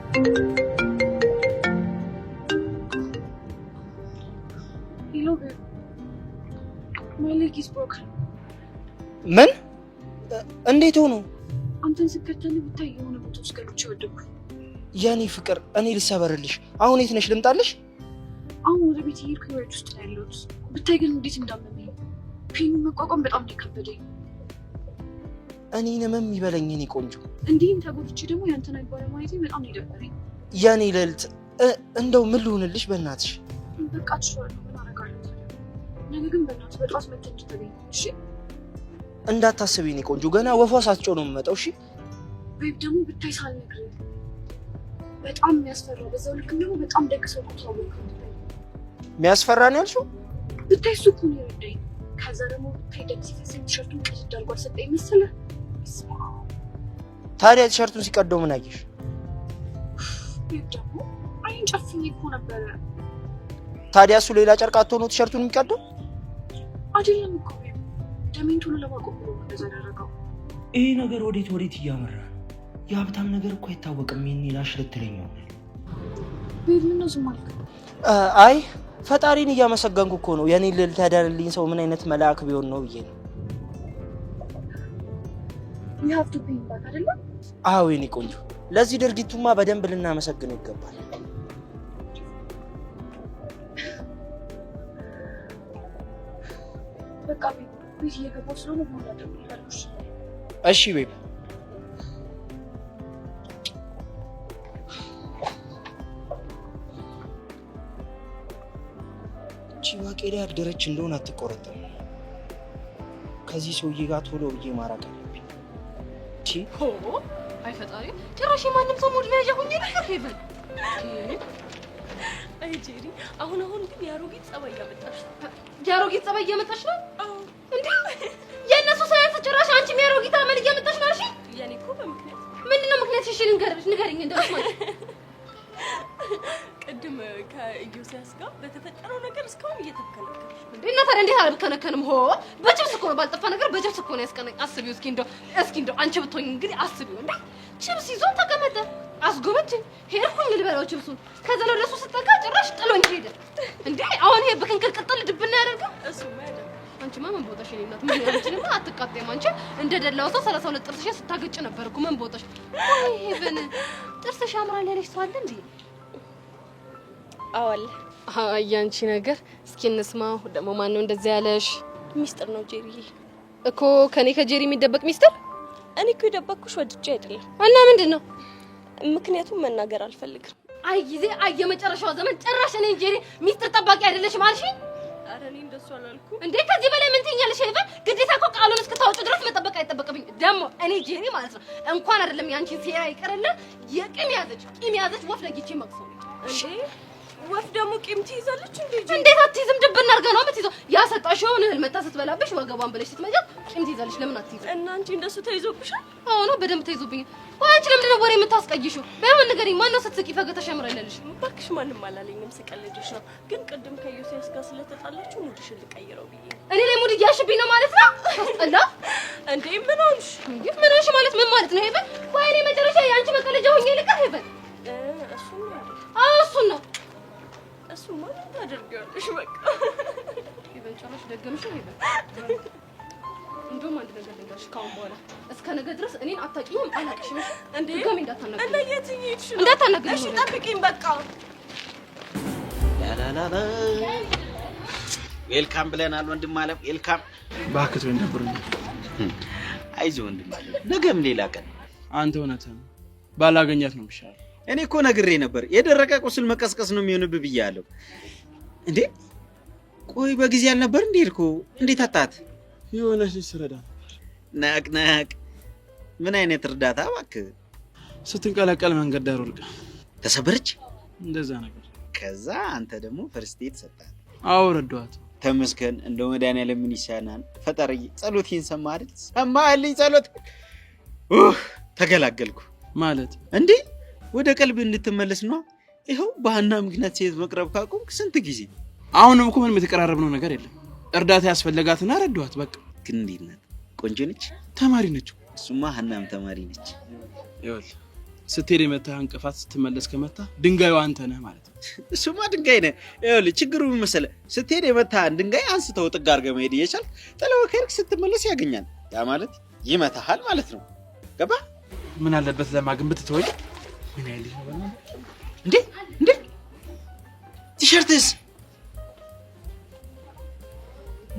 My leg is broken. ምን? እንዴት ሆኖ? አንተን ስከተል ብታይ የሆነ ቦታ ውስጥ ገብቼ ወደኩ። ያኔ ፍቅር፣ እኔ ልሰበርልሽ። አሁን የት ነሽ? ልምጣልሽ? አሁን ወደ ቤት እየሄድኩ ነው ውስጥ ነው ያለሁት። ብታይ ግን እንዴት እንዳመመኝ ፔኑ መቋቋም በጣም ከበደኝ። እኔንም ይበለኝ የኔ ቆንጆ። እንዲህም ተጎድቼ ደግሞ ያንተን አይባለ ማየቴ በጣም ነው የደበረኝ። ያኔ ልዕልት፣ እንደው ምን ልሁንልሽ በእናትሽ? በቃ ትችላለህ። ምን አደርጋለሁ ታዲያ? ነገ ግን በእናትህ በጠዋት መተህ እንድትገኝ እሺ? እንዳታስቢ የኔ ቆንጆ፣ ገና ወፏ ሳትጮህ ነው የምመጣው። እሺ? ቤብ ደግሞ ብታይ ሳልነግርህ በጣም የሚያስፈራው፣ በዛው ልክ ደግሞ በጣም ደግ ሰው ነው። የሚያስፈራ ነው ያልሽው? ብታይ እሱ እኮ ነው የረዳኝ። ከዛ ደግሞ ብታይ ደም ሲፈሰኝ ቲሸርቱን ቅድድ አድርጎ አልሰጠኝ መሰለህ? ታዲያ ቲሸርቱን ሲቀደው ምን አየሽ? ቤብ ደግሞ አይን ጨፍኜ እኮ ነበረ። ታዲያ እሱ ሌላ ጨርቅ አጥቶ ነው ቲሸርቱን የሚቀደው? አይደለም እኮ ቤብ፣ ደሜን ቶሎ ለማቆም ብሎ እንደዛ ያደረገው። ይሄ ነገር ወዴት እያመራ ነው? የሀብታም ነገር እኮ አይታወቅም። ይሄን ላሽ ልትለኝ ይሆናል። ቤብ ምነው ዝም አልክ? አይ ፈጣሪን እያመሰገንኩ እኮ ነው። የኔ ልዕልት ያዳነልኝ ሰው ምን አይነት መልአክ ቢሆን ነው ብዬ ነው። you have to pay back አይደለም? አዎ የኔ ቆንጆ፣ ለዚህ ድርጊቱማ በደንብ ልናመሰግነው ይገባል። በቃ ቤት እየገባሁ ስለሆነ በኋላ እደውልልሃለሁ። እሺ ቤብ። ባቄላ ያደረች እንደሆነ አትቆረጥም። ከዚህ ሰውዬ ጋር ቶሎ ብዬ ማራቅ አለብኝ። አይ ፈጣሪ፣ ጭራሽ ማንም ሰው ሙድ መያዣ ሆኜ ነበር። ሄቨን አይ ጄሪ፣ አሁን ግን የአሮጊት ጸባይ እያመጣሽ ነው። የአሮጊት ጸባይ እያመጣሽ ነው እንዴ? የእነሱ ሳይንስ ጭራሽ አንቺም የአሮጊት አመል እያመጣሽ ነው። እሺ የኔ እኮ በምክንያት ምንድነው ምክንያት? እሺ ንገሪኝ እንደውስ ማለት ቅድም ከኢዮስያስ ጋር በተፈጠረው ነገር እስካሁን እየተከለከለሽ ነው እና ታዲያ እንዴት አልከነከንም? ሆ በጅብስ እኮ ነው ባልጠፋ ነገር በጅብስ እኮ ነው ያስቀነኝ። አስቢው እስኪ እንደው አንቺ ብትሆኝ እንግዲህ አስቢው እንዴ ቺፕስ ይዞ ተቀመጠ። አስጎመችኝ ሄድኩኝ ልበላው ቺፕሱን። ከዛ ነው ለሱ ስጠጋ ጭራሽ ጥሎኝ ሄደ። እንዴ አሁን ይሄ በክንክል ቅጥል ድብና ያደርጋል። እሱማ ያደርጋል። አንቺማ ምን ቦታሽ ነው እናት? ምን አንቺማ አትቃጠይም። አንቺ እንደ ደላው ሰው 32 ጥርስሽ ስታገጭ ነበር እኮ ምን ቦታሽ? ወይ ሄቨን ጥርስሽ ያምራል ያለሽ ሰው አለ እንዴ? አዋል ያንቺ ነገር እስኪ እንስማው። ደግሞ ማን ነው እንደዛ ያለሽ? ሚስጥር ነው ጄሪዬ። እኮ ከኔ ከጄሪ የሚደበቅ ሚስጥር? እኔ እኮ የደበቅኩሽ ወድጄ አይደለም። እና ምንድነው? ምክንያቱም መናገር አልፈልግም። አይ ጊዜ የመጨረሻው ዘመን ጭራሽ እኔ ጄሪ ሚስጥር ጠባቂ አይደለሽም አልሽኝ? ኧረ እኔ እንደሱ አላልኩም እንዴ። ከዚህ በላይ ምን ትኛለሽ? ሄቨን ግዴታ እኮ ቃሉን እስክታወጪ ድረስ መጠበቅ አይጠበቅብኝ። ደግሞ እኔ ጄሪ ማለት ነው እንኳን አይደለም ያንቺን ሴራ ይቀርልን የቂም ያዘች ወፍ ለጊቼ መቅሰው እንዴ። ወፍ ደግሞ ቂም ትይዛለች እንዴ? እንዴት አትይዝም? ድብና አድርጋ ነው የምትይዘው። ያሰጣሽውን እህል መታ ስትበላብሽ ወገቧን ብለሽ ስትመጃት ቂም ትይዛለች። ለምን አትይዝም? እና አንቺ እንደሱ ተይዞብሻል? አዎ ነው፣ በደንብ ተይዞብኛል። አንቺ ለምንድን ነው ወሬ የምታስቀይሽው? ባይሆን ንገሪኝ፣ ማነው ስትስቂ ፈገግታሽ ያምራልልሽ? እባክሽ ማንም አላለኝም፣ ስቀልድሽ ነው። ግን ቅድም ከኢዮስያስ ጋር ስለተጣላችሁ ሙድሽን ልቀይረው ብዬ። እኔ ላይ ሙድ እያልሽብኝ ነው ማለት ነው? አስጠላ እንዴ። ምን ሆንሽ? ምን ሆንሽ ማለት ምን ማለት ነው? ሄቨን ወይ እኔ መጨረሻ የአንቺ መቀለጃ ሆኜ ልቀር? ሄቨን እሱን ነው አይደል? አዎ እሱን ነው። እሱ ማለት ታደርጊዋለሽ። በቃ ሄቨን ጨረሽ ደገምሽ። ሄቨን እንደውም አንድ ነገር ልንገርሽ፣ ካሁን በኋላ እስከ ነገ ድረስ እኔን አታውቂኝም፣ አላውቅሽም። እንዴ ድጋሜ እንዳታናግሪኝ። እና የት እየሄድሽ ነው? እንዳታናግሪኝ። እሺ ጠብቂኝ በቃ። ላላላ ዌልካም ብለናል ወንድም አለም። ዌልካም እባክህ ወይ ነበር። አይዞህ ወንድም አለም፣ ነገም ሌላ ቀን። አንተ እውነትህን ባላገኛት ነው የሚሻለው። እኔ እኮ ነግሬ ነበር የደረቀ ቁስል መቀስቀስ ነው የሚሆንብህ ብያለሁ። እንዴ ቆይ በጊዜ አልነበር እንዴ እኮ? እንዴት አጣት? የሆነች ልጅ ስረዳ ነበር። ነቅ ምን አይነት እርዳታ እባክህ? ስትንቀለቀል መንገድ ዳር ወድቃ ተሰበረች፣ እንደዛ ነገር። ከዛ አንተ ደግሞ ፈርስት ኤድ ሰጣት። አዎ ረዳኋት። ተመስገን። እንደው መድኃኒዓለም ምን ይሳናል? ፈጣሪ ጸሎቴን ሰማ አይደል? ሰማህልኝ ጸሎት። ተገላገልኩ ማለት እንዴ? ወደ ቀልብ እንድትመለስ ነው። ይኸው በሃና ምክንያት ሴት መቅረብ ካቆምክ ስንት ጊዜ። አሁንም እኮ ምንም የተቀራረብነው ነገር የለም። እርዳታ ያስፈልጋትና ረዳኋት በቃ። ግን እንዴት ናት? ቆንጆ ነች? ተማሪ ነች። እሱማ ሃናም ተማሪ ነች። ይኸውልህ ስትሄድ የመታህ እንቅፋት ስትመለስ ከመታ ድንጋዩ አንተ ነህ ማለት ነው። እሱማ ድንጋይ ነህ። ይኸውልህ ችግሩ ምን መሰለህ? ስትሄድ የመታህን ድንጋይ አንስተው ጥግ አድርገህ መሄድ እየቻልክ ጥለው ከሄድክ ስትመለስ ያገኛል። ያ ማለት ይመታሃል ማለት ነው። ገባህ? ምን አለበት ለማግን ብትተወኝ? ምን ያህል ነው እንዴ? ቲሸርትስ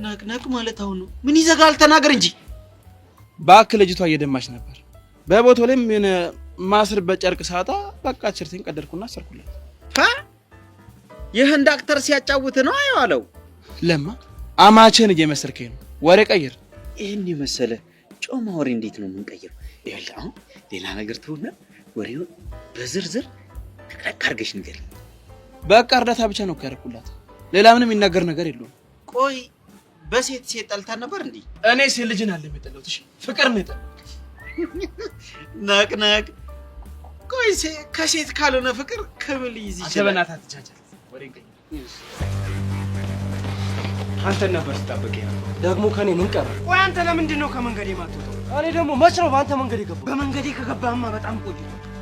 ነቅነቅ ማለት አሁን ነው። ምን ይዘጋል? ተናገር እንጂ። እባክህ ልጅቷ እየደማች ነበር። በቦታው ላይ ምን ማስርበት ጨርቅ ሳጣ በቃ ቸርቴን ቀደድኩና አሰርኩላት። ይህን ዳክተር ሲያጫውት ነው አየዋለው። ለማ አማቸን እየመሰልከኝ ነው። ወሬ ቀይር። ይሄን የመሰለ ጮማ ወሬ እንዴት ነው የምንቀይረው? ይኸውልህ አሁን ሌላ ነገር ትሆና ወሬውን በዝርዝር ተቀቅ አድርገሽ ንገሪኝ። በቃ እርዳታ ብቻ ነው ያደረኩላት። ሌላ ምንም የሚናገር ነገር የለውም። ቆይ በሴት ጠልታ ነበር እንዴ? እኔ ሴት ልጅን አለ የጠላሁት። እሺ ፍቅር ነው የጠላሁት። ነቅነቅ። ቆይ ከሴት ካልሆነ ፍቅር ከምን ሊይዝ ይችላል? አሸበናታ ተቻቻል። ወሬ ቀይር። አንተ ነበር ስጠብቅ ደግሞ ከኔ ምን ቀረ? ቆይ አንተ ለምንድን ነው ከመንገዴ የማትወጣው? እኔ ደግሞ መች ነው በአንተ መንገድ የገባው? በመንገዴ ከገባህማ በጣም ቆይ።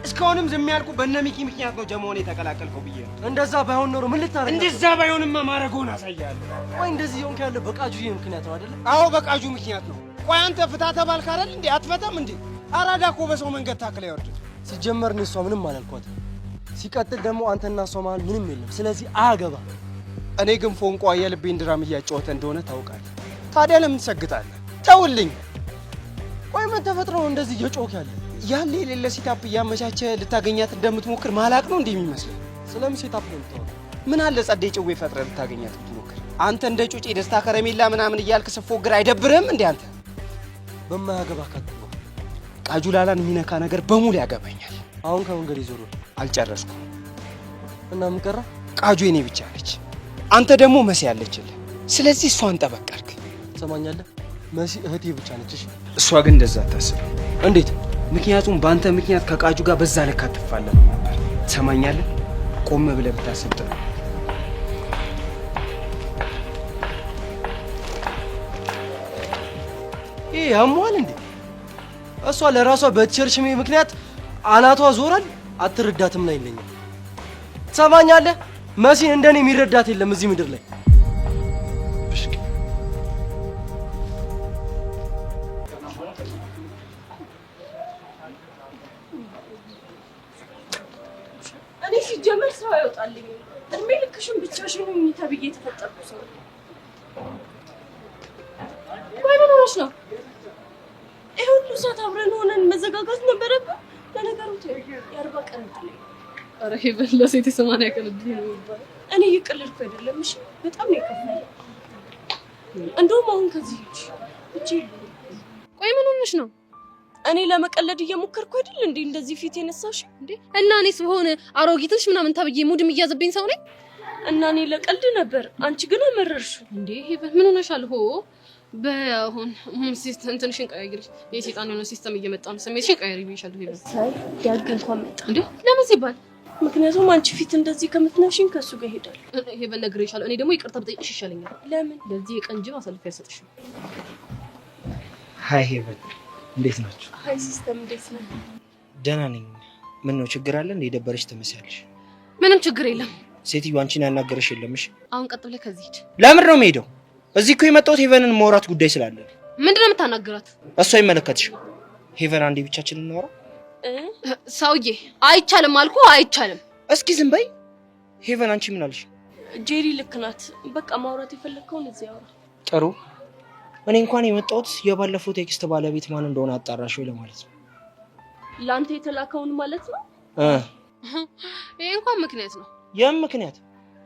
እስካሁንም ዝም ያልኩ በእነ ሚኪ ምክንያት ነው ጀማውን የተቀላቀልከው ብዬ ነው። እንደዛ ባይሆን ኖሮ ምን ልታረግ? እንደዛ ባይሆንማ ማረገውን አሳያለሁ። ቆይ እንደዚህ ሆንክ ያለ በቃጁ ምክንያት ነው አይደል? አዎ በቃጁ ምክንያት ነው። ቆይ አንተ ፍታ ተባልክ አይደል እንዴ? አትፈታም እንዴ? አራዳ እኮ በሰው መንገድ ታክለ ይወርድ። ሲጀመር ነው እሷ ምንም አላልኳት። ሲቀጥል ደግሞ አንተና እሷ መሀል ምንም የለም። ስለዚህ አገባ። እኔ ግን ፎንቋ የልቤን ድራም እያጫወተ እንደሆነ ታውቃለህ። ታዲያ ለምን ትሰግጣለህ? ተውልኝ። ቆይ ምን ተፈጥሮ ነው እንደዚህ እየጮክ ያለ? ያለ የሌለ ሴታፕ እያመቻቸ ልታገኛት እንደምትሞክር ማላቅ ነው እንዴ የሚመስለው? ስለምን ሴታፕ ነው የምታወራው? ምን አለ ጸዴ ጭዌ ፈጥረህ ልታገኛት ብትሞክር? አንተ እንደ ጩጬ ደስታ ከረሜላ ምናምን እያልክ ስትፎግር አይደብርህም እንዴ አንተ? በማያገባ ካትባ ቃጁላላን የሚነካ ነገር በሙሉ ያገባኛል። አሁን ከመንገድ ይዞር አልጨረስኩም እና ምን ቀረ? ቃጁ የኔ ብቻ ነች። አንተ ደግሞ መሲ ያለችልህ። ስለዚህ እሷን ጠበቅ አድርግ። ትሰማኛለህ? መሲ እህቴ ብቻ ነች። እሺ እሷ ግን እንደዛ አታስብ። እንዴት? ምክንያቱም በአንተ ምክንያት ከቃጁ ጋር በዛ ልክ አትፋለም ነበር። ትሰማኛለህ? ቆም ብለህ ብታስብ ጥሩ። ይሄ ያሟል እንዴ? እሷ ለራሷ በቸርችሜ ምክንያት አናቷ ዞራል። አትረዳትም ነው ይለኛል። ትሰማኛለህ? መሲን እንደኔ የሚረዳት የለም እዚህ ምድር ላይ። እኔ ሲጀመር ሰው አይወጣልኝ። እድሜ ልክሽን ብቻሽን ሁኚ ተብዬ የተፈጠርኩ ሰው። ቆይ ምን ሆነሽ ነው? ይሄ ሁሉ ሰዓት አብረን ሆነን መዘጋጋት ነበረብን? ለነገሩ የ40 ቀን እድል ነው። ኧረ ይሄ ለሴት የ80 ቀን እድል ነው የሚባለው። እኔ እየቀለድኩ አይደለም። እሺ በጣም ነው የከፋኝ። እንደውም አሁን ከዚህ እቺ ቆይ ምን ሆነሽ ነው? እኔ ለመቀለድ እየሞከርኩ አይደል እንዴ እንደዚህ ፊት የነሳሽ እንዴ? እና እኔስ ሆነ አሮጊቶች ምናምን ተብዬ ሙድ የሚያዝብኝ ሰው ነኝ? እና እኔ ለቀልድ ነበር፣ አንቺ ግን አመረርሽው እንዴ? ምን ሆነሻል? ሆ በአሁን ሲስተም እንትንሽን ቀያይሪ። የሰይጣን የሆነ ሲስተም እየመጣ ነው። ስሜትሽን ቀያይሪ ብዬሻለሁ። ሄበ ሳይ ያግ እንኳን መጣ እንዴ? ለምን ሲባል? ምክንያቱም አንቺ ፊት እንደዚህ ከምትነሽኝ ከሱ ጋር ሄዳል። ሄበ ነግሬሻለሁ። እኔ ደግሞ ይቅርታ ብጠይቅሽ ይሻለኛል። ለምን? ለዚህ የቀንጅብ አሳልፌ አልሰጥሽም። ሃይ ሄቨን፣ እንዴት ናችሁ? ሃይ ሲስተም፣ እንዴት ነህ? ደህና ነኝ። ምን ነው ችግር አለ እንዴ? ደበረሽ ትመስያለሽ። ምንም ችግር የለም። ሴትዮ አንቺን ያናገረሽ የለምሽ? አሁን ቀጥ ብለህ ከዚህ ሂድ። ለምን ነው የምሄደው? እዚህ እኮ የመጣሁት ሄቨንን ማውራት ጉዳይ ስላለ። ምንድነው የምታናገራት? እሷ አይመለከትሽም። ሄቨን አንዴ ብቻችንን እናወራ። ሰውዬ አይቻልም አልኩ፣ አይቻልም። እስኪ ዝም በይ። ሄቨን አንቺ ምን አልሽ? ጄሪ ልክ ናት። በቃ ማውራት የፈለግከውን እዚህ አውራ። ጥሩ። እኔ እንኳን የመጣሁት የባለፈው ቴክስት ባለቤት ማን እንደሆነ አጣራሽ ወይ ለማለት ነው። ለአንተ የተላከውን ማለት ነው? ይሄ እንኳን ምክንያት ነው። የምን ምክንያት?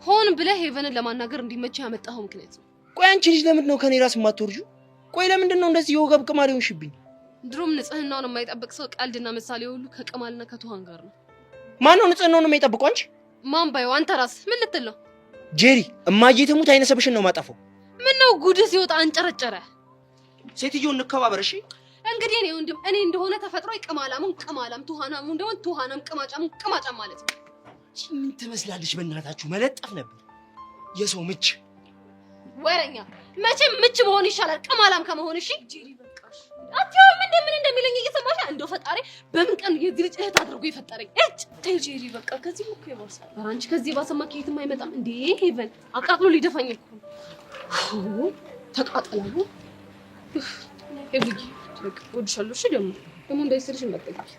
ሆን ብለህ ሄቨንን ለማናገር እንዲመች ያመጣኸው ምክንያት ነው። ቆይ አንቺ ልጅ ለምንድን ነው ከኔ ራስ የማትወርጂው? ቆይ ለምንድን ነው እንደዚህ የወገብ ቅማል ሆንሽብኝ? ድሮም ንጽህናውን የማይጠብቅ ሰው ቀልድና ምሳሌ ሁሉ ከቅማልና ከቱሃን ጋር ነው። ማን ነው ንጽህናውን የማይጠብቀው? አንቺ? ማን ባዩ? አንተ ራስህ ምን ልትል ነው? ጄሪ እማዬ ትሙት አይነሰብሽን ነው ማጠፋው። ምን ነው ጉድ ሲወጣ አንጨረጨረ። ሴትዮ እንከባበር እሺ። እንግዲህ እኔ እንደሆነ ተፈጥሮ ቅማላሙን ቅማላም ቱሃናሙን እንደሆነ ቱሃናም ቅማጫሙን ቅማጫም ማለት ነው። ምን ትመስላለች? በእናታችሁ መለጠፍ ነበር የሰው ምች። ወረኛ መቼም ምች መሆን ይሻላል ቅማላም ከመሆን። እሺ ጄሪ በቃሽ። አትያው ምን እንደሚለኝ እየሰማሽ እንደው ፈጣሪ በምን ቀን የዚህ ልጅ እህት አድርጎ የፈጠረኝ። ተይ ጄሪ በቃ ከዚህ እኮ ይባሳል። አንቺ ከዚህ ባሰማ ከየትም አይመጣም እንዴ። ሄቨን አቃጥሎ ሊደፋኝ እኮ ተቃጠላሉ። ሄቭልጊ ወድሻለሁ። እሺ ደግሞ እንዳይስልሽ እንዳትጠጊ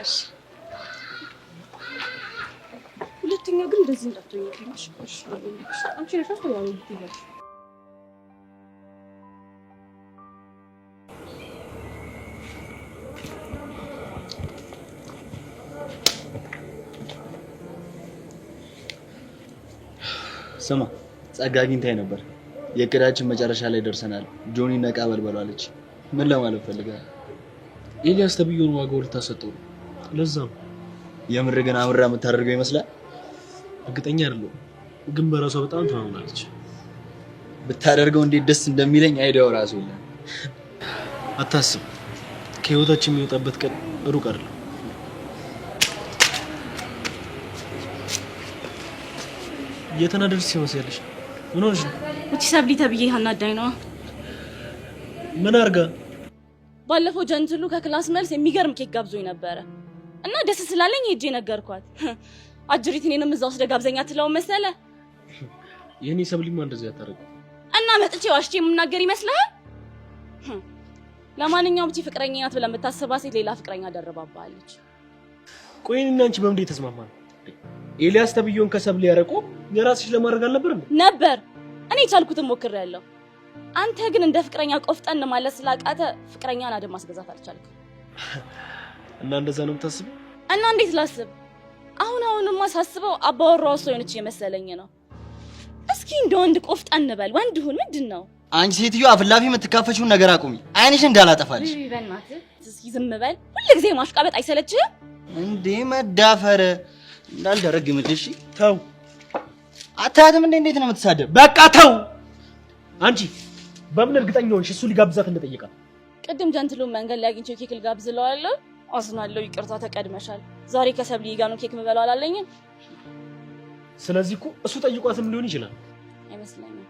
እሺ። ሁለተኛ ግን እንደዚህ እንዳትሆኝ ትንሽ እሺ። አንቺ ነሽ ያው ይላል። ስማ ጸጋ አግኝታኝ ነበር። የእቅዳችን መጨረሻ ላይ ደርሰናል። ጆኒ ነቃ በልበላለች። ምን ለማለት ፈልጋለህ? ኤልያስ ተብዬውን ዋጋው ልታሰጠው ነው። ለዛ ነው። የምር ግን አምራ የምታደርገው ይመስላል? እርግጠኛ አይደለሁም፣ ግን በራሷ በጣም ታምናለች። ብታደርገው እንዴት ደስ እንደሚለኝ አይዲያው ራሱ የለም። አታስብ፣ ከህይወታችን የሚወጣበት ቀን ሩቅ አይደለም። የተናደድሽ ሲመስልሽ ምን ሆነሽ ነው? እቺ ሰብሊ ተብዬ አናዳኝ ነው። ምን አርጋ? ባለፈው ጀንትሉ ከክላስ መልስ የሚገርም ኬክ ጋብዞኝ ነበረ እና ደስ ስላለኝ ሄጄ ነገርኳት። አጅሪት እኔንም እዛው ወስደ ጋብዘኛ ትለው መሰለ። የኔ ሰብሊማ እንደዚህ ያታረቀው እና መጥቼ ዋሽቼ የምናገር ይመስልሃል? ለማንኛውም እቺ ፍቅረኛ ናት ብለህ የምታስባት ሴት ሌላ ፍቅረኛ ደርባባለች። ቆይ እኔና አንቺ በምንድን የተስማማን? ኤልያስ ተብዬውን ከሰብሊ ያረቆ የራስሽ ለማድረግ አልነበረም ነበር? እኔ ቻልኩትን ሞክሬያለሁ። አንተ ግን እንደ ፍቅረኛ ቆፍጠን ማለት ስላቃተ ፍቅረኛን አደም ማስገዛት አልቻልክም። እና እንደዛ ነው የምታስበው? እና እንዴት ላስብ? አሁንማ ሳስበው አባወራው ሰው የሆነች የመሰለኝ ነው። እስኪ እንደ ወንድ ቆፍጠን በል፣ ወንድ ሁን። ምንድነው? አንቺ ሴትዮ አፍላፊ የምትካፈችውን ነገር አቁሚ፣ አይንሽ እንዳላጠፋልሽ። በእናትህ እስኪ ዝም በል። ሁልጊዜ ማሽቃበጥ አይሰለችህም እንዴ? መዳፈር እንዳልደረግምልህ። እሺ ተው። አታያትም እንዴ? እንዴት ነው የምትሳደብ? በቃ ተው። አንቺ በምን እርግጠኛ ሆንሽ እሱ ሊጋብዛት እንደጠየቃት? ቅድም ጀንትሉን መንገድ ላይ አግኝቼው ኬክ ልጋብዝ እለዋለሁ። አዝናለሁ፣ ይቅርታ ተቀድመሻል። ዛሬ ከሰብሊ ጋር ነው ኬክ የምበላው አላለኝም። ስለዚህ እኮ እሱ ጠይቋትም ሊሆን ይችላል። አይመስለኝም።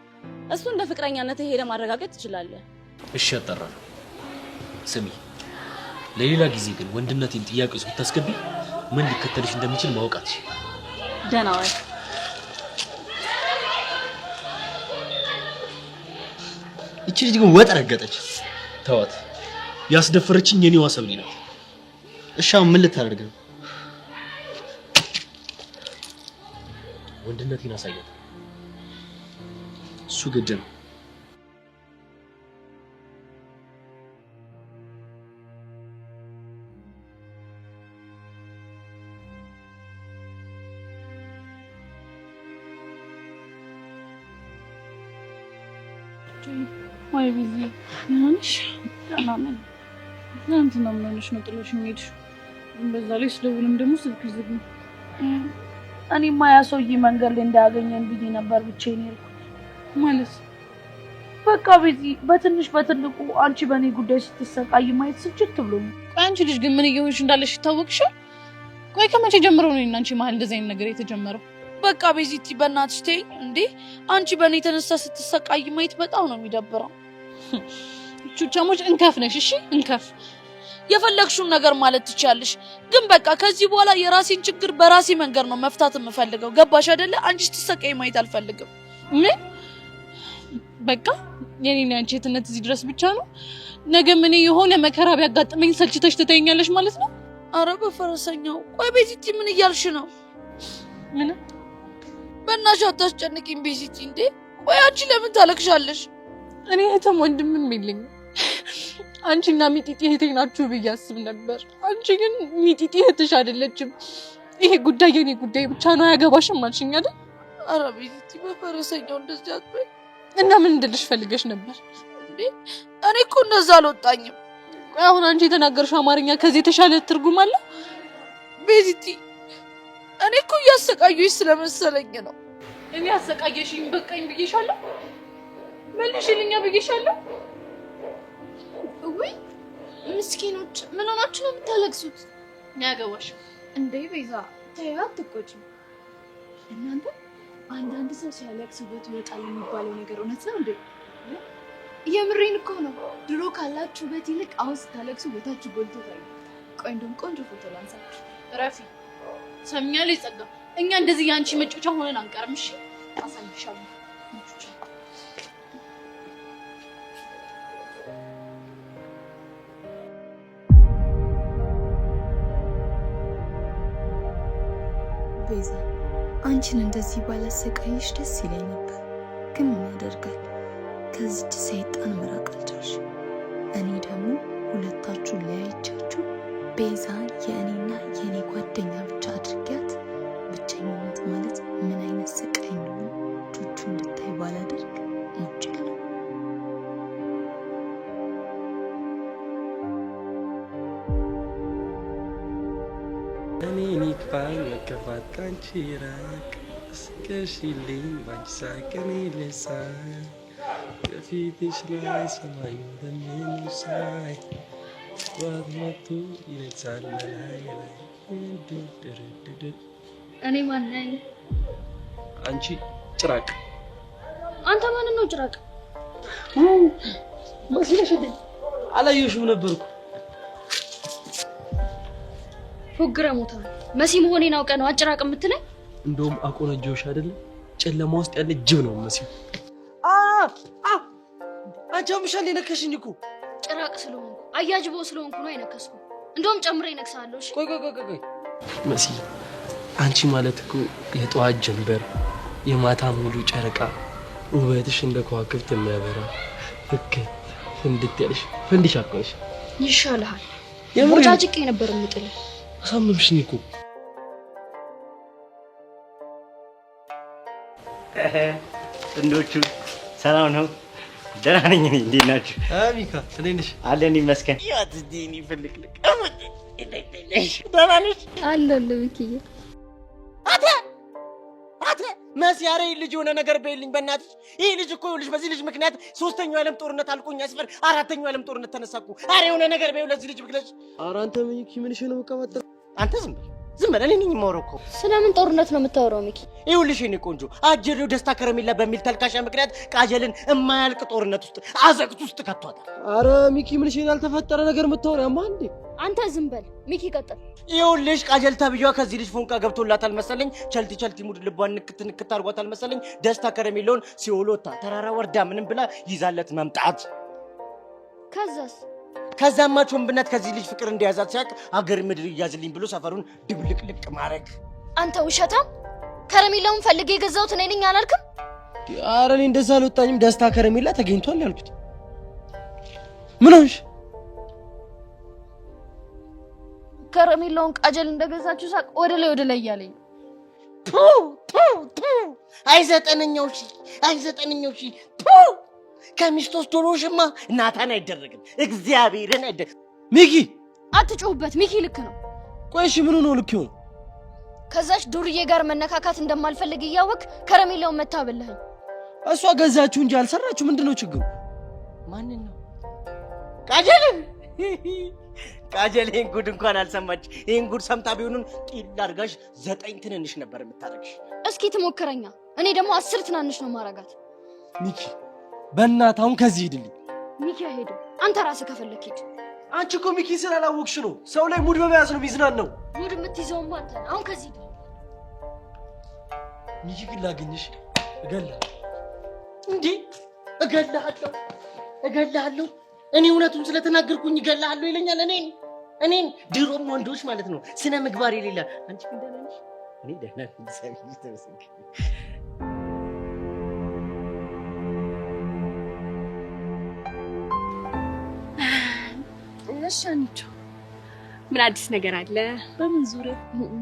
እሱ እንደ ፍቅረኛነት ሄደ ማረጋገጥ ትችላለህ። እሺ ያጠራል። ስሚ፣ ለሌላ ጊዜ ግን ወንድነቴን ጥያቄ ውስጥ ብታስገቢ ምን ሊከተልሽ እንደሚችል ማውቃት። ደህና ዋል። እቺ ልጅ ግን ወጥ ረገጠች። ተዋት። ያስደፈረችኝ የኔዋ ሰብሊ ናት። እሺ አሁን ምን ልታደርግ ነው? ወንድነቴን አሳያት። እሱ ግድ ነው። ወይ ቢዚ ያንሽ አናምን ትናንትና ምን ሆነሽ ነው ጥሎሽ የምሄድሽው? በዛ ላይ ስደውልም ደግሞ ስልክ ዝግ ነው። እኔማ ያ ሰውዬ መንገድ ላይ እንዳያገኘን ብዬ ነበር ብቻዬን የሄድኩት። ማለት በቃ ቢዚ በትንሽ በትልቁ አንቺ በእኔ ጉዳይ ስትሰቃይ ማየት ስልችት ብሎኝ። ቆይ አንቺ ልጅ ግን ምን እየሆንሽ እንዳለሽ ይታወቅሻል? ቆይ ከመቼ ጀምሮ ነው እኔና አንቺ መሀል እንደዚህ አይነት ነገር የተጀመረው? በቃ ቤዚቲ በእናትሽ ተይኝ እንዴ! አንቺ በእኔ የተነሳ ስትሰቃይ ማየት በጣም ነው የሚደብረው። ቹቻሞች እንከፍ ነሽ። እሺ እንከፍ፣ የፈለግሽውን ነገር ማለት ትችያለሽ። ግን በቃ ከዚህ በኋላ የራሴን ችግር በራሴ መንገድ ነው መፍታት የምፈልገው። ገባሽ አይደለ? አንቺ ስትሰቃይ ማየት አልፈልግም። ምን በቃ የኔና አንቺ የትነት እዚህ ድረስ ብቻ ነው? ነገ ምን የሆነ መከራ ቢያጋጥመኝ ሰልችተሽ ትተኛለሽ ማለት ነው? አረ በፈረሰኛው። ቆይ ቤዚቲ ምን እያልሽ ነው? ምን በእናትሽ አታስጨንቂኝ ቤዚቲ። እንዴ ቆይ አንቺ ለምን ታለቅሻለሽ? እኔ እህትም ወንድምም የለኝም። አንቺና ሚጢጢ እህቴ ናችሁ ብዬ አስብ ነበር። አንቺ ግን ሚጢጢ እህትሽ አይደለችም። ይሄ ጉዳይ የኔ ጉዳይ ብቻ ነው፣ አያገባሽም አልሽኝ አይደል? ኧረ ቤዚቲ በፈረሰኛው እንደዚህ አትበይ። እና ምን እንድልሽ ፈልገሽ ነበር? እንዴ እኔ እኮ እንደዛ አልወጣኝም። አሁን አንቺ የተናገርሽው አማርኛ ከዚህ የተሻለ ትርጉም አለው? ቤዚቲ እኔ እኮ እያሰቃየሽ ስለመሰለኝ ነው። እኔ አሰቃየሽኝ በቃኝ ብዬሻለሁ። መልሽልኛ ብዬሻለሁ። ወይ ምስኪኖች ምን ሆናችሁ ነው የምታለቅሱት? ያገባሽ እንዴ ቤዛ ተይው አትቆጪ። እናንተ አንዳንድ ሰው ሲያለቅስ ውበቱ ይወጣል የሚባለው ነገር እውነት ነው እንዴ? የምሬን እኮ ነው። ድሮ ካላችሁ ውበት ይልቅ አሁን ስታለቅሱ ውበታችሁ ጎልቶ ታዩ። ቆይ እንደውም ቆንጆ ፎቶ ላንሳችሁ። ረፊ ሰምኛለሁ። ይጸጋ እኛ እንደዚህ ያንቺ መጮቻ ሆነን አንቀርም። እሺ አሳይሻለሁ። ቤዛ አንቺን እንደዚህ ባላሰቃይሽ ደስ ይለኝ ነበር፣ ግን ምን ያደርጋል ከዚች ሰይጣን መራቅ አልቻልሽም። እኔ ደግሞ ሁለታችሁን ለያይቻችሁ ቤዛ የእኔና የእኔ ጓደኛ ብቻ አድርጊያት። ብቸኝነት ማለት ምን አይነት ስቃይ እንደሆነ ቹቹ እንድታይ ባላደርግ እጅግ ነው። እኔ ኒክፋን መከፋት ካንቺ ራቅ እስከሽልኝ ባንቺ ሳቅኔ ልሳን ከፊትሽ ላይ ሰማዩ እንደምን ሳይ ጠዋት መቶ ይነሳል ላይ እኔ ማን ነኝ? አንቺ ጭራቅ። አንተ ማን ነው ጭራቅ? መስለሽ እንዴ? አላየሽም ነበርኩ። ፎግረ ሞታ መሲ መሆኔን አውቀ ነው አጭራቅ የምትለኝ? እንደውም አቆነጆሽ አይደለ? ጨለማ ውስጥ ያለ ጅብ ነው መሲ። አንቺ አምሻል የነከሽኝ እኮ ጭራቅ ስለሆንኩ አያጅቦ ስለሆንኩ ነው የነከስኩ። እንደውም ጨምሬ እነክሳለሁ። እሺ ቆይ መሲ፣ አንቺ ማለት እኮ የጠዋት ጀንበር፣ የማታ ሙሉ ጨረቃ፣ ውበትሽ እንደ ከዋክብት የሚያበራ ልክ እንድትያለሽ ፈንዲሻ እኮ ነሽ። ይሻልሃል። ሞጫጭቄ ነበር የምጥልህ። አሳምምሽኝ እኮ። ጥንዶቹ ሰላም ነው? ደህና ነኝ እኔ። እንዴት ናችሁ? ሚካ እንዴት ነሽ? አለን ይመስገን። ያት ዲኒ ፈልክልክ ደህና ነሽ? አለሁ ሚኪዬ። መስያሬ ልጅ የሆነ ነገር በይልኝ በእናትሽ። ይሄ ልጅ እኮ ይኸውልሽ በዚህ ልጅ ምክንያት 3ኛው ዓለም ጦርነት አልቆኛ ሲፈር 4ኛው ዓለም ጦርነት ተነሳኩ። አረ የሆነ ነገር በይው ለዚህ ልጅ ብለሽ። ኧረ አንተ ሚኪ ምንሽ ነው የምትቀባጥረው? አንተ ዝም በል። እኔ ነኝ የማወራው እኮ። ስለምን ጦርነት ነው የምታወራው ሚኪ? ይኸውልሽ የኔ ቆንጆ አጀሬው ደስታ ከረሜላ በሚል ተልካሻ ምክንያት ቃጀልን የማያልቅ ጦርነት ውስጥ አዘቅት ውስጥ ከቷታል። አረ ሚኪ ምንሽ ያልተፈጠረ ነገር የምታወራው ማን እንዴ? አንተ ዝም በል ሚኪ ቀጥል። ይኸውልሽ ቃጀል ተብዬዋ ከዚህ ልጅ ፎንቃ ገብቶላታል መሰለኝ። ቸልቲ ሙድ ልቧን ንክት አድርጓታል መሰለኝ። ደስታ ከረሜላውን ሲኦሎታ ተራራ ወርዳ ምንም ብላ ይዛለት መምጣት። ከዛማ ቾምብነት ከዚህ ልጅ ፍቅር እንደያዛት ሲያቅ አገር ምድር ይያዝልኝ ብሎ ሰፈሩን ድብልቅልቅ ማድረግ። አንተ ውሸታም! ከረሜላውን ፈልጌ የገዛሁት እኔ ነኝ አላልክም? ኧረ እኔ እንደዛ አልወጣኝም። ደስታ ከረሜላ ተገኝቷል ያልኩት። ምን ሆንሽ? ከረሜላውን ቃጀል እንደገዛችሁ ሳቅ ወደ ላይ እያለኝ አይዘጠነኛው ሺ ከሚስቶስ ዶሮሽማ ናታን አይደረግም። እግዚአብሔርን አይደረግም። ሚኪ አትጮህበት። ሚኪ ልክ ነው። ቆይ እሺ ምን ነው ልክ ይሆን? ከዛች ዱርዬ ጋር መነካካት እንደማልፈልግ እያወቅ ከረሜላውን መታበልህ። እሷ ገዛችሁ እንጂ አልሰራችሁ። ምንድነው ችግሩ? ማንን ነው? ቃጀልን ቃጀል ይሄን ጉድ እንኳን አልሰማች። ይሄን ጉድ ሰምታ ቢሆኑን ጢል አድርጋሽ 9 ትንንሽ ነበር የምታረግሽ። እስኪ ትሞክረኛ። እኔ ደግሞ 10 ትናንሽ ነው ማረጋት። ሚኪ በእናትህ አሁን ከዚህ ሂድልኝ። ሚኪ አይሄድም። አንተ ራስህ ከፈለክ ሂድ። አንቺ እኮ ሚኪ ስላላወቅሽ ነው። ሰው ላይ ሙድ በመያዝ ነው ሚዝናናው። ሙድ የምትይዘውማ አንተ ነህ። አሁን ከዚህ ሂድ። ሚኪ ግን ላገኝሽ እገላለሁ። እንዴ እገላለሁ? እኔ እውነቱን ስለተናገርኩኝ እገላለሁ ይለኛል። እኔን ድሮም ወንዶች ማለት ነው ስነ ምግባር የሌለ። አንቺ ግን ደህና ነሽ? እኔ ደህና ነኝ። እግዚአብሔር ይመስገን። እሺ ምን አዲስ ነገር አለ?